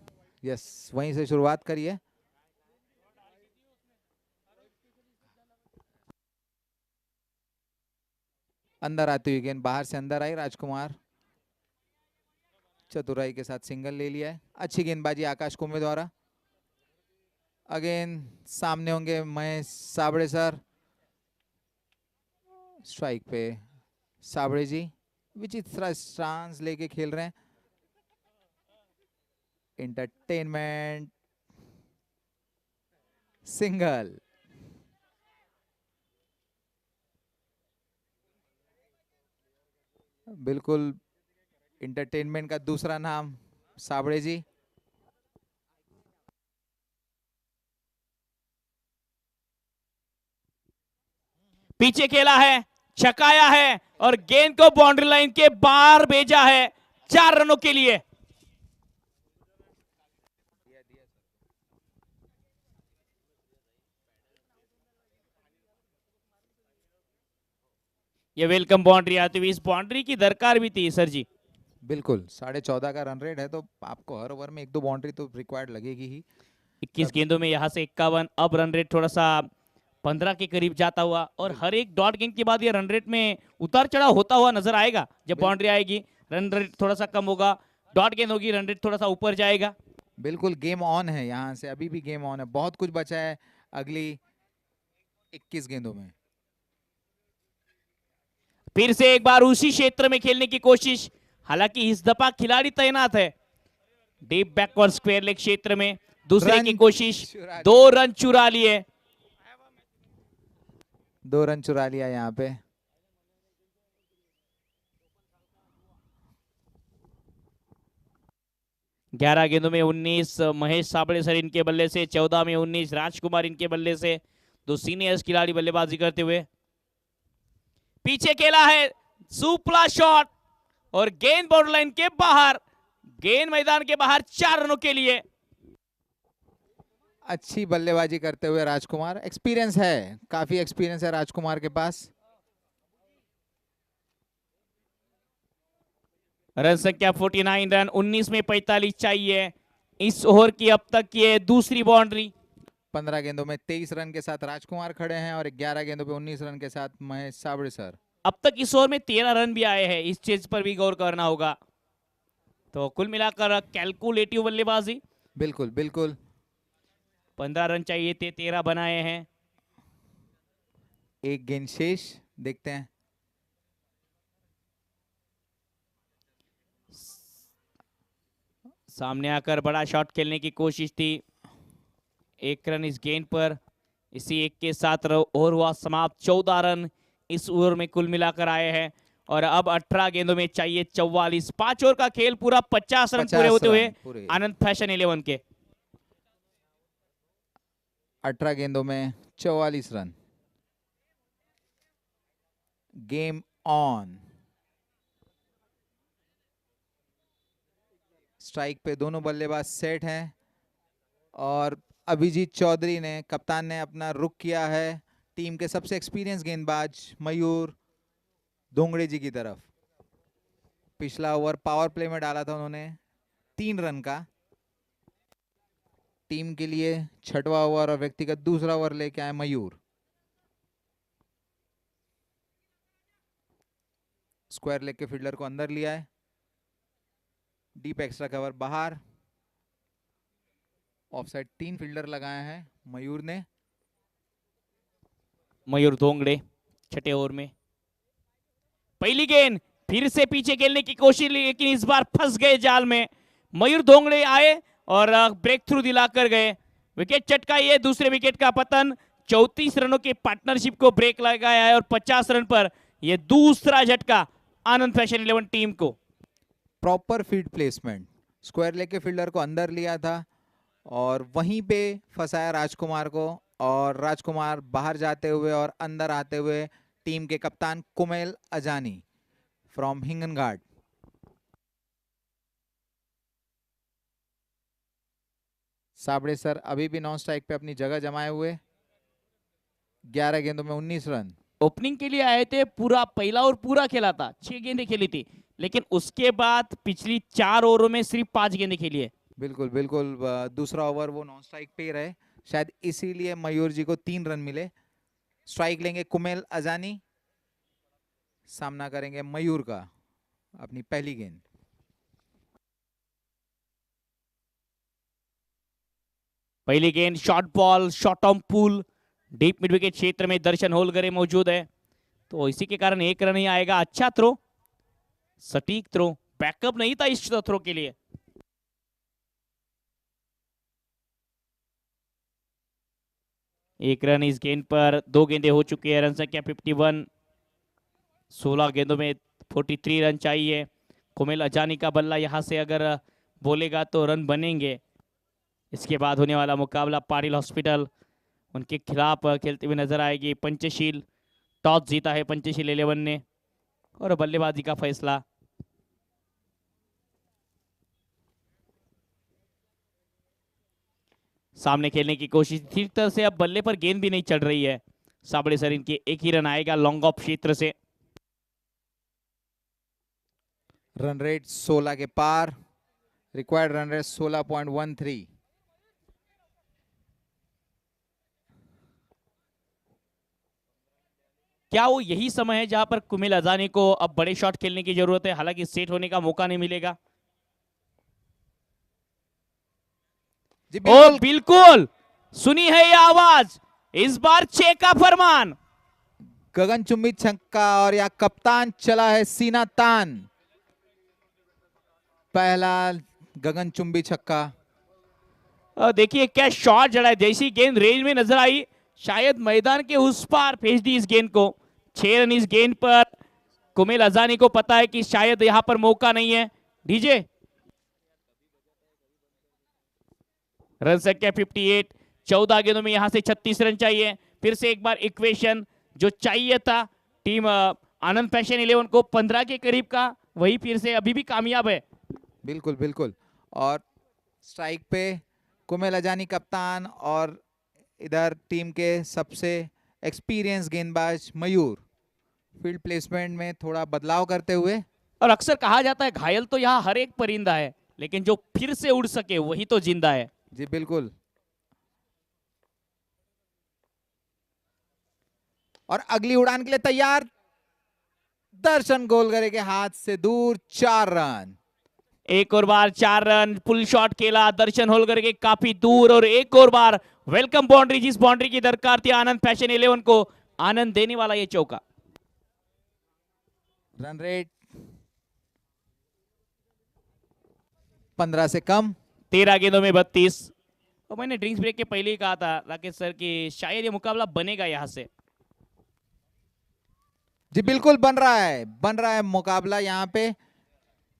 यस, वहीं से शुरुआत करिए। अंदर आती हुई गेंद बाहर से अंदर आई, राजकुमार चतुराई के साथ सिंगल ले लिया है। अच्छी गेंदबाजी आकाश कुंबे द्वारा। अगेन सामने होंगे महेश साबड़े सर, स्ट्राइक पे साबड़े जी विचित्र स्टांस लेके खेल रहे हैं। Entertainment single. बिल्कुल एंटरटेनमेंट का दूसरा नाम साबड़े जी। पीछे खेला है, छकाया है और गेंद को बाउंड्री लाइन के बाहर भेजा है 4 रनों के लिए। ये वेलकम बाउंड्री आती हुई, इस बाउंड्री की दरकार भी थी सर जी। बिल्कुल 14.5 का रन रेट है तो आपको हर ओवर में 1-2 बाउंड्री तो रिक्वायर्ड लगेगी ही। 21 गेंदों में यहां से 51। अब रन रेट थोड़ा सा 15 के करीब जाता हुआ, और हर एक डॉट गेंद के बाद ये रन रेट में उतार चढ़ाव होता हुआ नजर आएगा। जब बाउंड्री आएगी रन रेट थोड़ा सा कम होगा, डॉट गेंद होगी रन रेट थोड़ा सा ऊपर जाएगा। बिल्कुल गेम ऑन है, यहाँ से अभी भी गेम ऑन है, बहुत कुछ बचा है अगली 21 गेंदों में। फिर से एक बार उसी क्षेत्र में खेलने की कोशिश, हालांकि इस दफा खिलाड़ी तैनात है डीप बैकवर्ड स्क्वायर लेग क्षेत्र में। दूसरे की कोशिश, 2 रन चुरा लिए। 2 रन चुरा लिया यहाँ पे। ग्यारह गेंदों में 19 महेश साबळे सर इनके बल्ले से, 14 में 19 राजकुमार इनके बल्ले से। 2 सीनियर्स खिलाड़ी बल्लेबाजी करते हुए। पीछे खेला है सुपला शॉट और गेंद बाउंड्री लाइन के बाहर, गेंद मैदान के बाहर 4 रनों के लिए। अच्छी बल्लेबाजी करते हुए राजकुमार, एक्सपीरियंस है, काफी एक्सपीरियंस है राजकुमार के पास। रन संख्या 49 रन, 19 में 45 चाहिए। इस ओवर की अब तक ये दूसरी बाउंड्री। 15 गेंदों में 23 रन के साथ राजकुमार खड़े हैं और 11 गेंदों पे 19 रन के साथ महेश साबळे सर। अब तक इस ओवर में 13 रन भी आए हैं, इस चीज पर भी गौर करना होगा। तो कुल मिलाकर कैलकुलेटिव बल्लेबाजी। बिल्कुल बिल्कुल। 15 रन चाहिए थे, 13 बनाए हैं। एक गेंद शेष, देखते हैं। सामने आकर बड़ा शॉट खेलने की कोशिश थी, 1 रन इस गेंद पर। इसी एक के साथ ओवर हुआ समाप्त। 14 रन इस ओवर में कुल मिलाकर आए हैं और अब 18 गेंदों में चाहिए 44। 5 ओवर का खेल पूरा 50 रन पूरे होते हुए आनंद फैशन 11 के। 18 गेंदों में 44 रन। Game on. स्ट्राइक पे दोनों बल्लेबाज सेट हैं और अभिजीत चौधरी ने, कप्तान ने अपना रुख किया है टीम के सबसे एक्सपीरियंस गेंदबाज मयूर धोंगड़े जी की तरफ। पिछला ओवर पावर प्ले में डाला था उन्होंने 3 रन का। टीम के लिए 6वां ओवर और व्यक्तिगत दूसरा ओवर लेके आए मयूर। स्क्वायर लेग के फील्डर को अंदर लिया है, डीप एक्स्ट्रा कवर बाहर। ऑफसाइड 3 फील्डर लगाए हैं मयूर ने। मयूर धोंगड़े 6ठे ओवर में। पहली गेंद, फिर से पीछे खेलने की कोशिश, लेकिन इस बार फंस गए जाल में। मयूर धोंगड़े आए और ब्रेक थ्रू दिलाकर गए। विकेट चटका, ये दूसरे विकेट का पतन। 34 रनों के पार्टनरशिप को ब्रेक लगाया है और 50 रन पर यह दूसरा झटका आनंद फैशन 11 टीम को। Proper field placement, square leg के फील्डर को अंदर लिया था और वहीं पे फंसाया राजकुमार को, और राजकुमार बाहर जाते हुए और अंदर आते हुए टीम के कप्तान कुमेल अजानी फ्रॉम हिंगनघाट। साबळे सर अभी भी नॉन स्ट्राइक पे अपनी जगह जमाए हुए। 11 गेंदों में 19 रन। ओपनिंग के लिए आए थे, पूरा पहला ओवर पूरा खेला था, 6 गेंदें खेली थी, लेकिन उसके बाद पिछली 4 ओवरों में सिर्फ 5 गेंदें खेली है। बिल्कुल बिल्कुल। दूसरा ओवर वो नॉन स्ट्राइक पे रहे, शायद इसीलिए मयूर जी को 3 रन मिले। स्ट्राइक लेंगे कुमेल अजानी, सामना करेंगे मयूर का अपनी पहली गेंद। पहली गेंद short ball, short on pull, deep mid wicket क्षेत्र में दर्शन होलगरे मौजूद है, तो इसी के कारण 1 रन ही आएगा। अच्छा थ्रो, सटीक थ्रो, बैकअप नहीं था इस थ्रो के लिए। एक रन इस गेंद पर। 2 गेंदें हो चुकी है, रन संख्या 51। 16 गेंदों में 43 रन चाहिए। कुमेल अजानी का बल्ला यहां से अगर बोलेगा तो रन बनेंगे। इसके बाद होने वाला मुकाबला पाटिल हॉस्पिटल उनके खिलाफ खेलते हुए नजर आएगी। पंचशील टॉस जीता है पंचशील 11 ने और बल्लेबाजी का फैसला। सामने खेलने की कोशिश ठीक तरह से, अब बल्ले पर गेंद भी नहीं चढ़ रही है। साबळे सर इनके 1 ही रन आएगा लॉन्ग ऑफ क्षेत्र से। रन रेट 16 के पार, रिक्वायर्ड रन रेट 16.13। क्या वो यही समय है जहां पर कुमिल अजानी को अब बड़े शॉट खेलने की जरूरत है, हालांकि सेट होने का मौका नहीं मिलेगा? जी ओ बिल्कुल, सुनी है ये आवाज, इस बार 6 का फरमान। गगनचुंबी छक्का और या कप्तान चला है सीना तान। पहला गगनचुंबी छक्का। देखिए क्या शॉट जड़ा है, जैसी गेंद रेंज में नजर आई शायद मैदान के उस पार भेज दी इस गेंद को। 6 रन इस गेंद पर। कुमिल अजानी को पता है कि शायद यहां पर मौका नहीं है। डीजे रन संख्या 58, 14 गेंदों में यहां से 36 रन चाहिए। फिर से एक बार इक्वेशन जो चाहिए था टीम आनंद फैशन 11 को 15 के करीब का, वही फिर से अभी भी कामयाब है। बिल्कुल बिल्कुल। और स्ट्राइक पे कुमिल अजानी कप्तान और इधर टीम के सबसे एक्सपीरियंस गेंदबाज मयूर फील्ड प्लेसमेंट में थोड़ा बदलाव करते हुए। और अक्सर कहा जाता है घायल तो यहाँ हर एक परिंदा है, लेकिन जो फिर से उड़ सके वही तो जिंदा है। जी बिल्कुल। और अगली उड़ान के लिए तैयार। दर्शन गोलगरे के हाथ से दूर, 4 रन। एक और बार 4 रन, पुल शॉट खेला दर्शन होलकर के काफी दूर, और एक और बार वेलकम बाउंड्री, जिस बाउंड्री की दरकार थी आनंद फैशन 11 को, आनंद देने वाला ये चौका। रन रेट 15 से कम। 13 गेंदों में 32। और मैंने ड्रिंक्स ब्रेक के पहले ही कहा था राकेश सर कि शायद ये मुकाबला बनेगा यहां से। जी बिल्कुल बन रहा है मुकाबला यहाँ पे।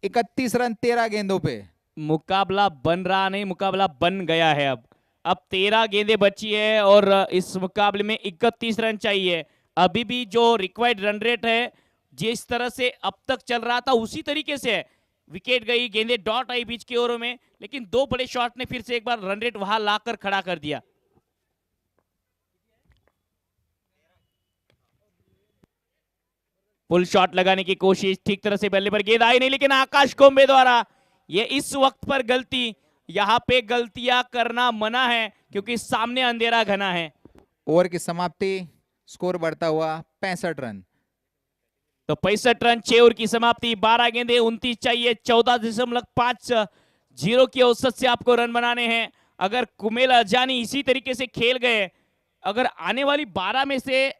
31 रन 13 गेंदों पे। मुकाबला बन रहा नहीं, मुकाबला बन गया है। अब 13 गेंदें बची है और इस मुकाबले में 31 रन चाहिए। अभी भी जो रिक्वायर्ड रन रेट है जिस तरह से अब तक चल रहा था उसी तरीके से है। विकेट गई, गेंदें डॉट आई बीच के ओवरों में, लेकिन 2 बड़े शॉट ने फिर से एक बार रन रेट वहां लाकर खड़ा कर दिया। फुल शॉट लगाने की कोशिश, ठीक तरह से बल्ले पर गेंद आई नहीं, लेकिन आकाश कोम्बे द्वारा ये इस वक्त पर गलती। यहां पे गलतियां करना मना है क्योंकि सामने अंधेरा घना है। ओवर की समाप्ति, स्कोर बढ़ता हुआ 65 रन। तो 65 रन, 6 ओवर की समाप्ति, 12 गेंदे 29 चाहिए। 14.50 की औसत से आपको रन बनाने हैं। अगर कुमिल अजानी इसी तरीके से खेल गए, अगर आने वाली 12 में से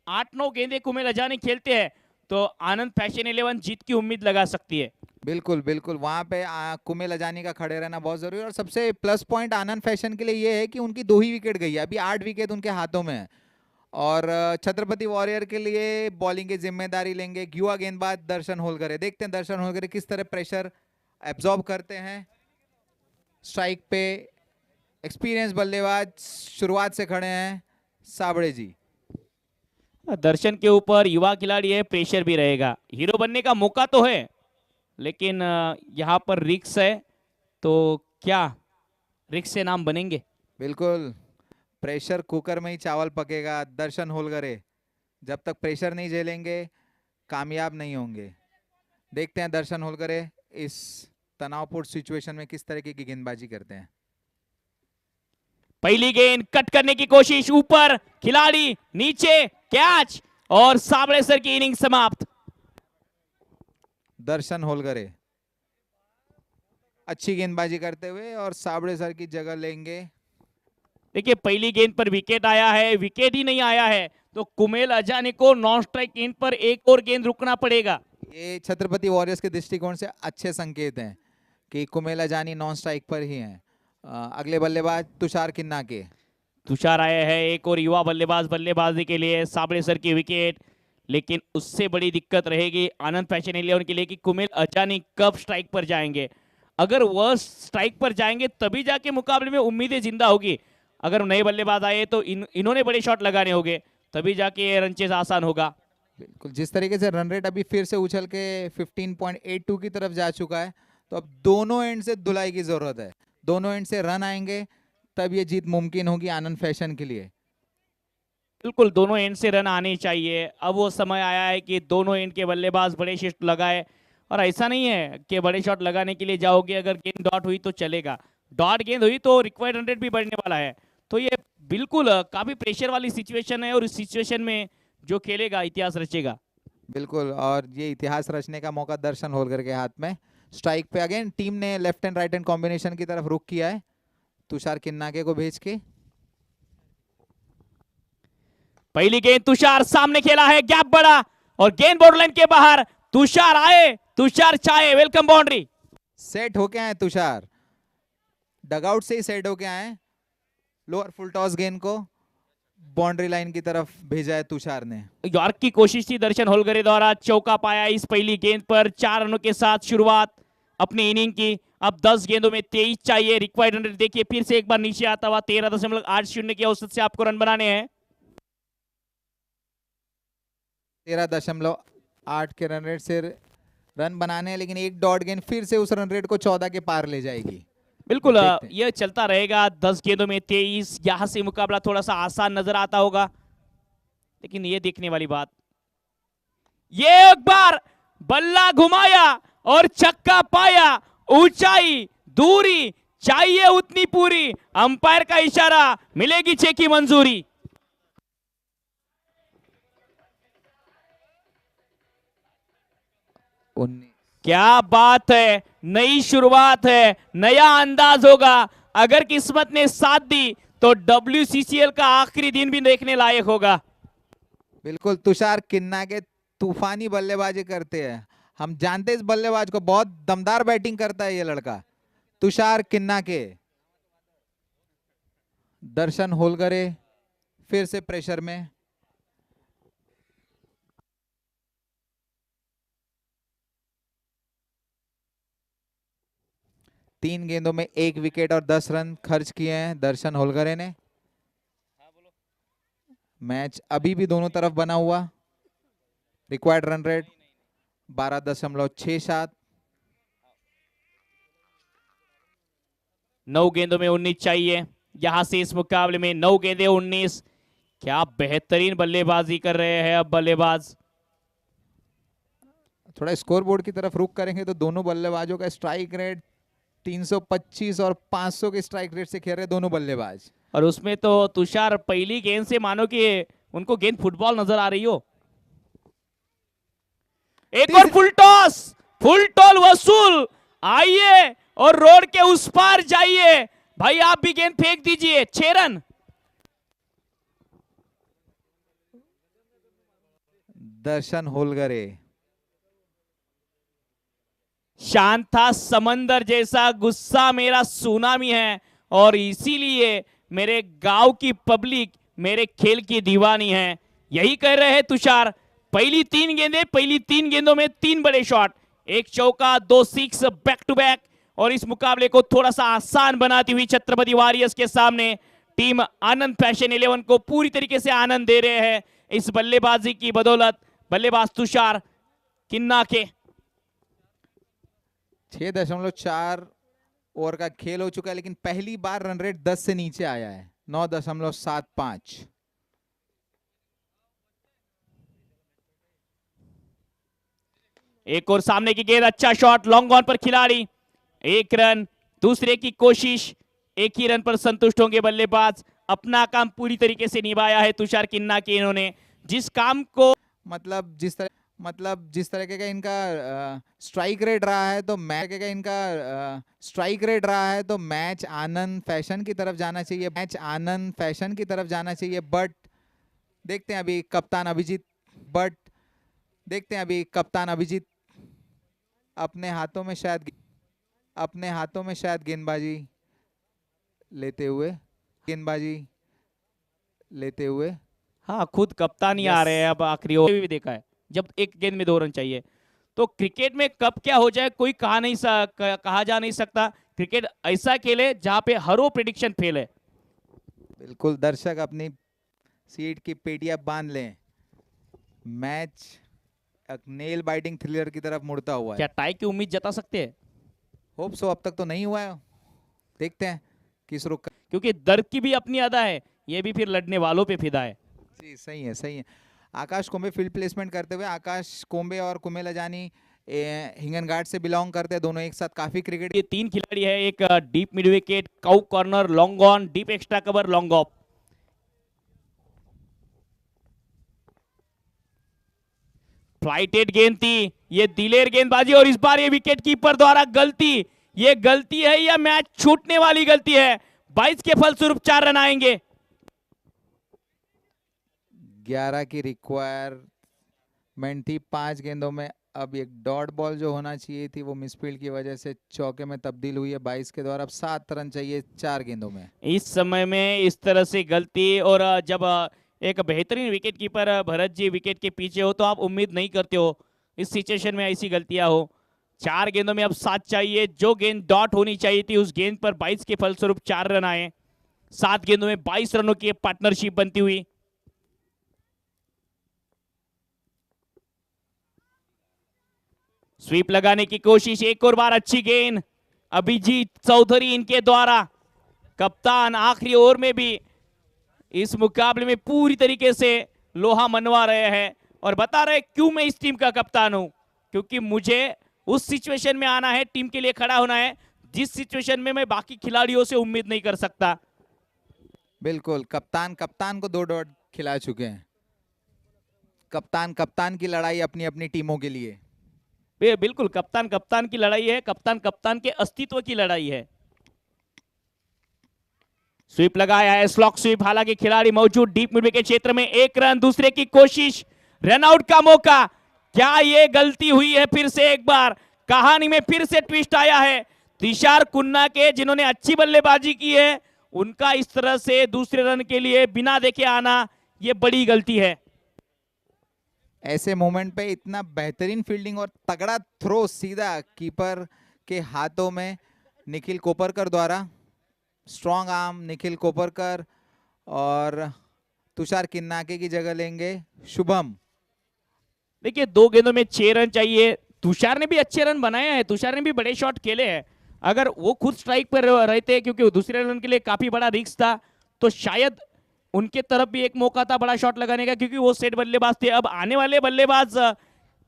8-9 गेंदे कुमिल अजानी खेलते हैं तो आनंद फैशन 11 जीत की उम्मीद लगा सकती है। बिल्कुल बिल्कुल। वहां पे कुमिल अजानी का खड़े रहना बहुत जरूरी है। और सबसे प्लस पॉइंट आनंद फैशन के लिए ये है कि उनकी 2 ही विकेट गई है, अभी 8 विकेट उनके हाथों में है। और छत्रपति वॉरियर के लिए बॉलिंग की जिम्मेदारी लेंगे युवा गेंदबाज दर्शन होलकरे। देखते हैं दर्शन होलकरे किस तरह प्रेशर एब्जॉर्ब करते हैं। स्ट्राइक पे एक्सपीरियंस बल्लेबाज शुरुआत से खड़े हैं साबड़े जी। दर्शन के ऊपर युवा खिलाड़ी है, प्रेशर भी रहेगा। हीरो बनने का मौका तो है, लेकिन यहाँ पर रिक्स है, तो क्या रिक्स से नाम बनेंगे? बिल्कुल, प्रेशर कुकर में ही चावल पकेगा। दर्शन होलकरे जब तक प्रेशर नहीं झेलेंगे कामयाब नहीं होंगे। देखते हैं दर्शन होलकरे इस तनावपूर्ण सिचुएशन में किस तरीके की गेंदबाजी करते हैं। पहली गेंद कट करने की कोशिश, ऊपर खिलाड़ी, नीचे कैच, और साबड़े सर की इनिंग समाप्त। दर्शन होलकरे अच्छी गेंदबाजी करते हुए और साबड़े सर की जगह लेंगे। देखिए पहली गेंद पर विकेट आया है, विकेट ही नहीं आया है तो कुमिल अजानी को नॉन स्ट्राइक गेंद पर एक और गेंद रुकना पड़ेगा। ये छत्रपति वॉरियर्स के दृष्टिकोण से अच्छे संकेत हैं कि कुमिल अजानी नॉन स्ट्राइक पर ही हैं। अगले बल्लेबाज तुषार किन्ना के। तुषार आए हैं एक और युवा बल्लेबाज बल्लेबाजी के लिए। साबड़े सर की विकेट, लेकिन उससे बड़ी दिक्कत रहेगी आनंद फैशन 11 के लिए कि कुमिल अजानी कब स्ट्राइक पर जाएंगे। अगर वह स्ट्राइक पर जाएंगे तभी जाके मुकाबले में उम्मीदें जिंदा होगी। अगर नए बल्लेबाज आए तो इन्होंने बड़े शॉट लगाने होंगे, तभी जाके रन चेज आसान होगा। बिल्कुल, जिस तरीके से रन रेट अभी फिर से उछल के 15.82 की तरफ जा चुका है, तो अब दोनों एंड से धुलाई की जरूरत है। दोनों एंड से रन आएंगे तब ये जीत मुमकिन होगी आनंद फैशन के लिए। बिल्कुल, दोनों एंड से रन आने चाहिए। अब वो समय आया है कि दोनों एंड के बल्लेबाज बड़े शॉट लगाए, और ऐसा नहीं है कि बड़े शॉट लगाने के लिए जाओगे अगर गेंद डॉट हुई तो चलेगा। डॉट गेंद हुई तो रिक्वायर्ड रन रेट भी बढ़ने वाला है। तो ये बिल्कुल काफी प्रेशर वाली सिचुएशन है, और इस सिचुएशन में जो खेलेगा इतिहास रचेगा। बिल्कुल, और ये इतिहास रचने का मौका दर्शन होलकर के हाथ में। स्ट्राइक पे अगेन टीम ने left and right hand combination की तरफ रुख किया है, तुषार किन्नाके को भेज के। पहली गेंद तुषार सामने खेला है, गैप बड़ा और गेंद बॉर्डर के बाहर। तुषार आए, तुषार चाहे, वेलकम बाउंड्री। सेट होके आए तुषार, डगआउट से ही सेट होके आए। लोअर फुल टॉस गेंद को बाउंड्री लाइन की तरफ भेजा है तुषार ने। यॉर्क की कोशिश थी दर्शन होलगरे द्वारा, चौका पाया इस पहली गेंद पर। 4 रनों के साथ शुरुआत अपनी इनिंग की। अब 10 गेंदों में 23 चाहिए। रिक्वायर्ड रन रेट देखिए फिर से एक बार नीचे आता हुआ, 13.80 की औसत से आपको रन बनाने हैं। 13.8 के रन रेट से रन बनाने हैं, लेकिन एक डॉट गेंद फिर से उस रन रेट को 14 के पार ले जाएगी। बिल्कुल, देखते हैं। ये चलता रहेगा। 10 गेंदों में 23, यहां से मुकाबला थोड़ा सा आसान नजर आता होगा, लेकिन ये देखने वाली बात, ये एक बार बल्ला घुमाया और छक्का पाया। ऊंचाई, दूरी चाहिए उतनी पूरी। अंपायर का इशारा, मिलेगी 6 की मंजूरी। क्या बात है, नई शुरुआत है, नया अंदाज होगा। अगर किस्मत ने साथ दी तो WCCL का आखिरी दिन भी देखने लायक होगा। बिल्कुल, तुषार किन्नाके तूफानी बल्लेबाजी करते हैं। हम जानते हैं इस बल्लेबाज को, बहुत दमदार बैटिंग करता है ये लड़का तुषार किन्नाके। दर्शन होलगरे फिर से प्रेशर में। तीन गेंदों में 1 विकेट और 10 रन खर्च किए हैं दर्शन होलगरे ने। मैच अभी भी दोनों तरफ बना हुआ। Required run rate 12.67। 9 गेंदों में 19 चाहिए। यहां से इस मुकाबले में 9 गेंदे 19। क्या बेहतरीन बल्लेबाजी कर रहे हैं अब बल्लेबाज। थोड़ा स्कोर बोर्ड की तरफ रुख करेंगे तो दोनों बल्लेबाजों का स्ट्राइक रेट 325 और 500 के स्ट्राइक रेट से खेल रहे दोनों बल्लेबाज। और उसमें तो तुषार पहली गेंद से मानो कि उनको गेंद फुटबॉल नजर आ रही हो। एक और फुल टॉस, फुल टॉल वसूल। आइए और रोड के उस पार जाइए भाई, आप भी गेंद फेंक दीजिए। 6 रन। दर्शन होलगरे शांत था समंदर जैसा, गुस्सा मेरा सुनामी है, और इसीलिए मेरे गांव की पब्लिक मेरे खेल की दीवानी है। यही कह रहे हैं तुषार। पहली 3 गेंदें, पहली 3 गेंदों में 3 बड़े शॉट, 1 चौका, 2 सिक्स बैक टू बैक, और इस मुकाबले को थोड़ा सा आसान बनाती हुई छत्रपति वॉरियर्स के सामने टीम आनंद फैशन 11 को पूरी तरीके से आनंद दे रहे हैं इस बल्लेबाजी की बदौलत। बल्लेबाज तुषार किन्नाके। 6.4 ओवर का खेल हो चुका है, लेकिन पहली बार रन रेट 10 से नीचे आया है। 9.75। एक और सामने की गेंद, अच्छा शॉट, लॉन्ग ऑन पर खिलाड़ी। 1 रन, दूसरे की कोशिश, 1 ही रन पर संतुष्ट होंगे बल्लेबाज। अपना काम पूरी तरीके से निभाया है तुषार किन्नाके। इन्होंने जिस काम को मतलब जिस तरीके का इनका स्ट्राइक रेट रहा है, तो मैच आनंद फैशन की तरफ जाना चाहिए। बट देखते हैं अभी कप्तान अभिजीत अपने हाथों में शायद गेंदबाजी लेते हुए हाँ, खुद कप्तान ही आ रहे हैं अब आखिरी ओवर भी देखा है। जब एक गेंद में 2 रन चाहिए, तो क्रिकेट में कब क्या हो जाए कोई कहा जा नहीं सकता। क्रिकेट ऐसा खेल है जहां पे हर वो प्रेडिक्शन फेल है। बिल्कुल, दर्शक अपनी सीट की पेटियां बांध लें। मैच एक नेल बाइटिंग थ्रिलर की तरफ मुड़ता हुआ है। क्या टाई की उम्मीद जता सकते हैं? होप सो, अब तक तो नहीं हुआ है। देखते हैं किस रुख। क्योंकि दर्द की भी अपनी अदा है, ये भी फिर लड़ने वालों पे फिदा है। जी, सही है। आकाश कोम्बे फील्ड प्लेसमेंट करते हुए, आकाश कोम्बे और कुमेल अजानी हिंगनघाट से बिलोंग करते हैं, दोनों एक साथ काफी क्रिकेट। ये 3 खिलाड़ी है, एक deep mid wicket, cow corner, long on, deep extra cover, long off. Flighted गेंद थी, ये दिलेर गेंदबाजी, और इस बार ये विकेट कीपर द्वारा गलती, ये गलती है या मैच छूटने वाली गलती है। 22 के फलस्वरूप 4 रन आएंगे। 11 की रिक्वायरमेंट थी 5 गेंदों में। अब एक डॉट बॉल जो होना चाहिए थी वो मिसफील्ड की वजह से चौके में तब्दील हुई है 22 के द्वारा। अब 7 रन चाहिए 4 गेंदों में। इस समय में इस तरह से गलती, और जब एक बेहतरीन wicket keeper Bharat ji wicket के पीछे हो तो आप उम्मीद नहीं करते हो इस सिचुएशन में ऐसी गलतियां हो। 4 गेंदों में अब 7 चाहिए। जो गेंद डॉट होनी चाहिए थी उस गेंद पर 22 के फलस्वरूप 4 रन आए। 7 गेंदों में 22 रनों की पार्टनरशिप बनती हुई। स्वीप लगाने की कोशिश, एक और बार अच्छी गेंद, अभिजीत चौधरी इनके द्वारा। कप्तान आखिरी ओवर में भी इस मुकाबले में पूरी तरीके से लोहा मनवा रहे हैं और बता रहे क्यों मैं इस टीम का कप्तान हूं, क्योंकि मुझे उस सिचुएशन में आना है, टीम के लिए खड़ा होना है जिस सिचुएशन में मैं बाकी खिलाड़ियों से उम्मीद नहीं कर सकता। बिल्कुल, कप्तान को 2 डॉट खिला चुके हैं। कप्तान की लड़ाई अपनी अपनी टीमों के लिए। बिल्कुल, कप्तान की लड़ाई है, कप्तान के अस्तित्व की लड़ाई है। स्वीप लगाया है, स्लॉक स्वीप, हालांकि खिलाड़ी मौजूद डीप मिड विकेट क्षेत्र में। 1 रन, दूसरे की कोशिश, रनआउट का मौका। क्या ये गलती हुई है? फिर से एक बार कहानी में फिर से ट्विस्ट आया है। तुषार कुन्ना के जिन्होंने अच्छी बल्लेबाजी की है, उनका इस तरह से दूसरे रन के लिए बिना देखे आना, यह बड़ी गलती है। ऐसे मोमेंट पे इतना बेहतरीन फील्डिंग और तगड़ा थ्रो सीधा कीपर के हाथों में निखिल कोपरकर द्वारा। स्ट्रॉन्ग आर्म निखिल कोपरकर, और तुषार किन्नाके की जगह लेंगे शुभम। देखिए 2 गेंदों में 6 रन चाहिए। तुषार ने भी अच्छे रन बनाए हैं, तुषार ने भी बड़े शॉट खेले हैं। अगर वो खुद स्ट्राइक पर रहते, क्योंकि दूसरे रन के लिए काफी बड़ा रिस्क था, तो शायद उनके तरफ भी एक मौका था बड़ा शॉट लगाने का, क्योंकि वो सेट बल्लेबाज थे। अब आने वाले बल्लेबाज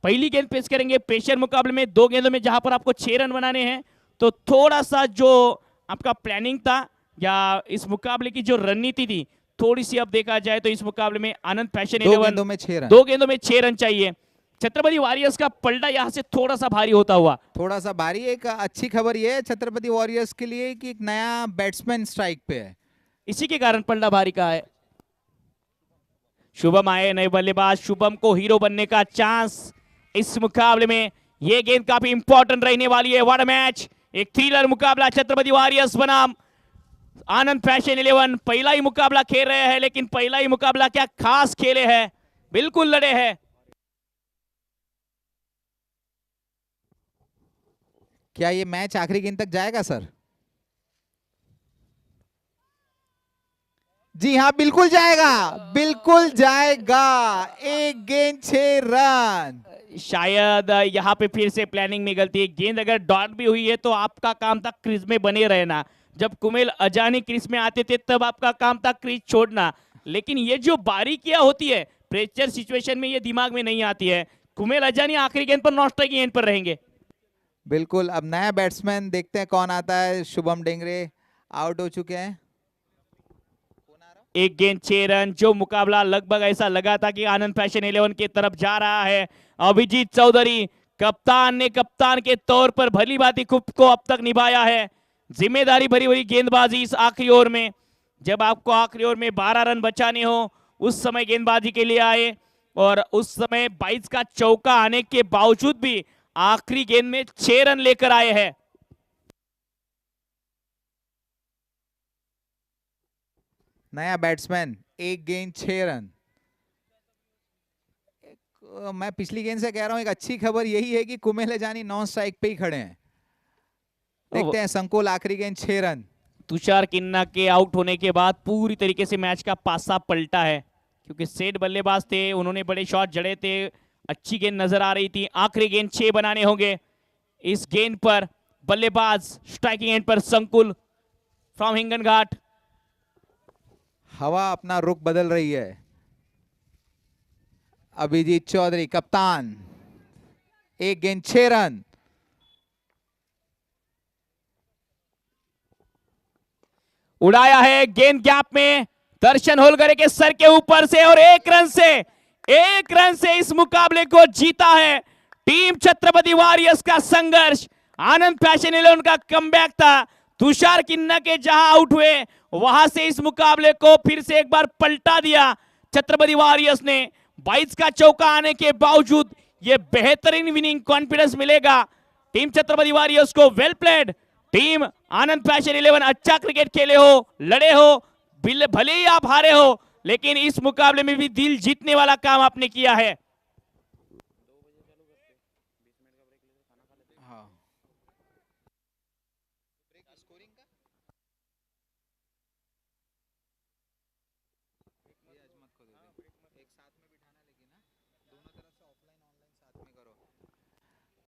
पहली गेंद पेश करेंगे प्रेशर मुकाबले में। 2 गेंदों में जहां पर आपको 6 रन बनाने हैं, तो थोड़ा सा जो आपका प्लानिंग था या इस मुकाबले की जो रणनीति थी, थोड़ी सी अब देखा जाए तो इस मुकाबले में आनंद फैशन 2 11 गेंदों में 6 रन। 2 गेंदों में 6 रन चाहिए। छत्रपति वॉरियर्स का पलटा यहां से थोड़ा सा भारी होता हुआ। थोड़ा सा भारी। एक अच्छी खबर यह है छत्रपति वॉरियर्स के लिए कि एक नया बैट्समैन स्ट्राइक पे है, इसी के कारण पलटा भारी का है। शुभम आए नए बल्लेबाज, शुभम को हीरो बनने का चांस इस मुकाबले में। यह गेंद काफी इंपॉर्टेंट रहने वाली है। व्हाट अ मैच, एक थ्रिलर मुकाबला छत्रपति वॉरियर्स बनाम आनंद फैशन 11। पहला ही मुकाबला खेल रहे हैं, लेकिन पहला ही मुकाबला क्या खास खेले हैं, बिल्कुल लड़े हैं। क्या ये मैच आखिरी गेंद तक जाएगा सर? जी हाँ, बिल्कुल जाएगा, बिल्कुल जाएगा। 1 गेंद 6 रन। शायद यहाँ पे फिर से प्लानिंग में गलती है। गेंद अगर डॉट भी हुई है तो आपका काम था क्रीज में बने रहना। जब कुमेल अजानी क्रीज में आते थे तब आपका काम था क्रीज छोड़ना, लेकिन ये जो बारीकियां होती है प्रेशर सिचुएशन में, ये दिमाग में नहीं आती है। कुमेल अजानी आखिरी गेंद पर नॉन स्ट्राइक की गेंद पर रहेंगे। बिल्कुल, अब नया बैट्समैन देखते हैं कौन आता है। शुभम डेंगरे आउट हो चुके हैं। 1 गेंद 6 रन। जो मुकाबला लगभग ऐसा लगा था कि आनंद फैशन 11 की तरफ जा रहा है। अभिजीत चौधरी कप्तान ने कप्तान के तौर पर भली भांति खुद को अब तक निभाया है। जिम्मेदारी भरी हुई गेंदबाजी इस आखिरी ओवर में। जब आपको आखिरी ओवर में 12 रन बचाने हो, उस समय गेंदबाजी के लिए आए, और उस समय 22 का चौका आने के बावजूद भी आखिरी गेंद में 6 रन लेकर आए हैं। नया बैट्समैन, 1 गेंद 6 रन। मैं पिछली गेंद से कह रहा हूं, एक अच्छी खबर यही है कि कुमेल अजानी नॉन स्ट्राइक पे ही खड़े हैं। देखते हैं संकुल, आखिरी गेंद 6 रन। तुषार किन्ना के आउट होने के बाद पूरी तरीके से मैच का पासा पलटा है, क्योंकि सेट बल्लेबाज थे, उन्होंने बड़े शॉट जड़े थे, अच्छी गेंद नजर आ रही थी। आखिरी गेंद 6 बनाने होंगे। इस गेंद पर बल्लेबाज स्ट्राइकिंग एंड पर संकुल फ्रॉम हिंगन घाट। हवा अपना रुख बदल रही है। अभिजीत चौधरी कप्तान, 1 गेंद 6 रन। उड़ाया है गेंद गैप में, दर्शन होलगरे के सर के ऊपर से, और 1 रन से 1 रन से इस मुकाबले को जीता है। टीम छत्रपति वॉरियर्स का संघर्ष, आनंद फैशन 11 का कमबैक था। तुषार किन्ना के जहां आउट हुए वहां से इस मुकाबले को फिर से एक बार पलटा दिया छत्रपति वॉरियर्स ने। 22 का चौका आने के बावजूद ये बेहतरीन विनिंग कॉन्फिडेंस मिलेगा टीम छत्रपति वॉरियर्स को। वेल प्लेड टीम आनंद फैशन 11, अच्छा क्रिकेट खेले हो, लड़े हो, भले ही आप हारे हो, लेकिन इस मुकाबले में भी दिल जीतने वाला काम आपने किया है।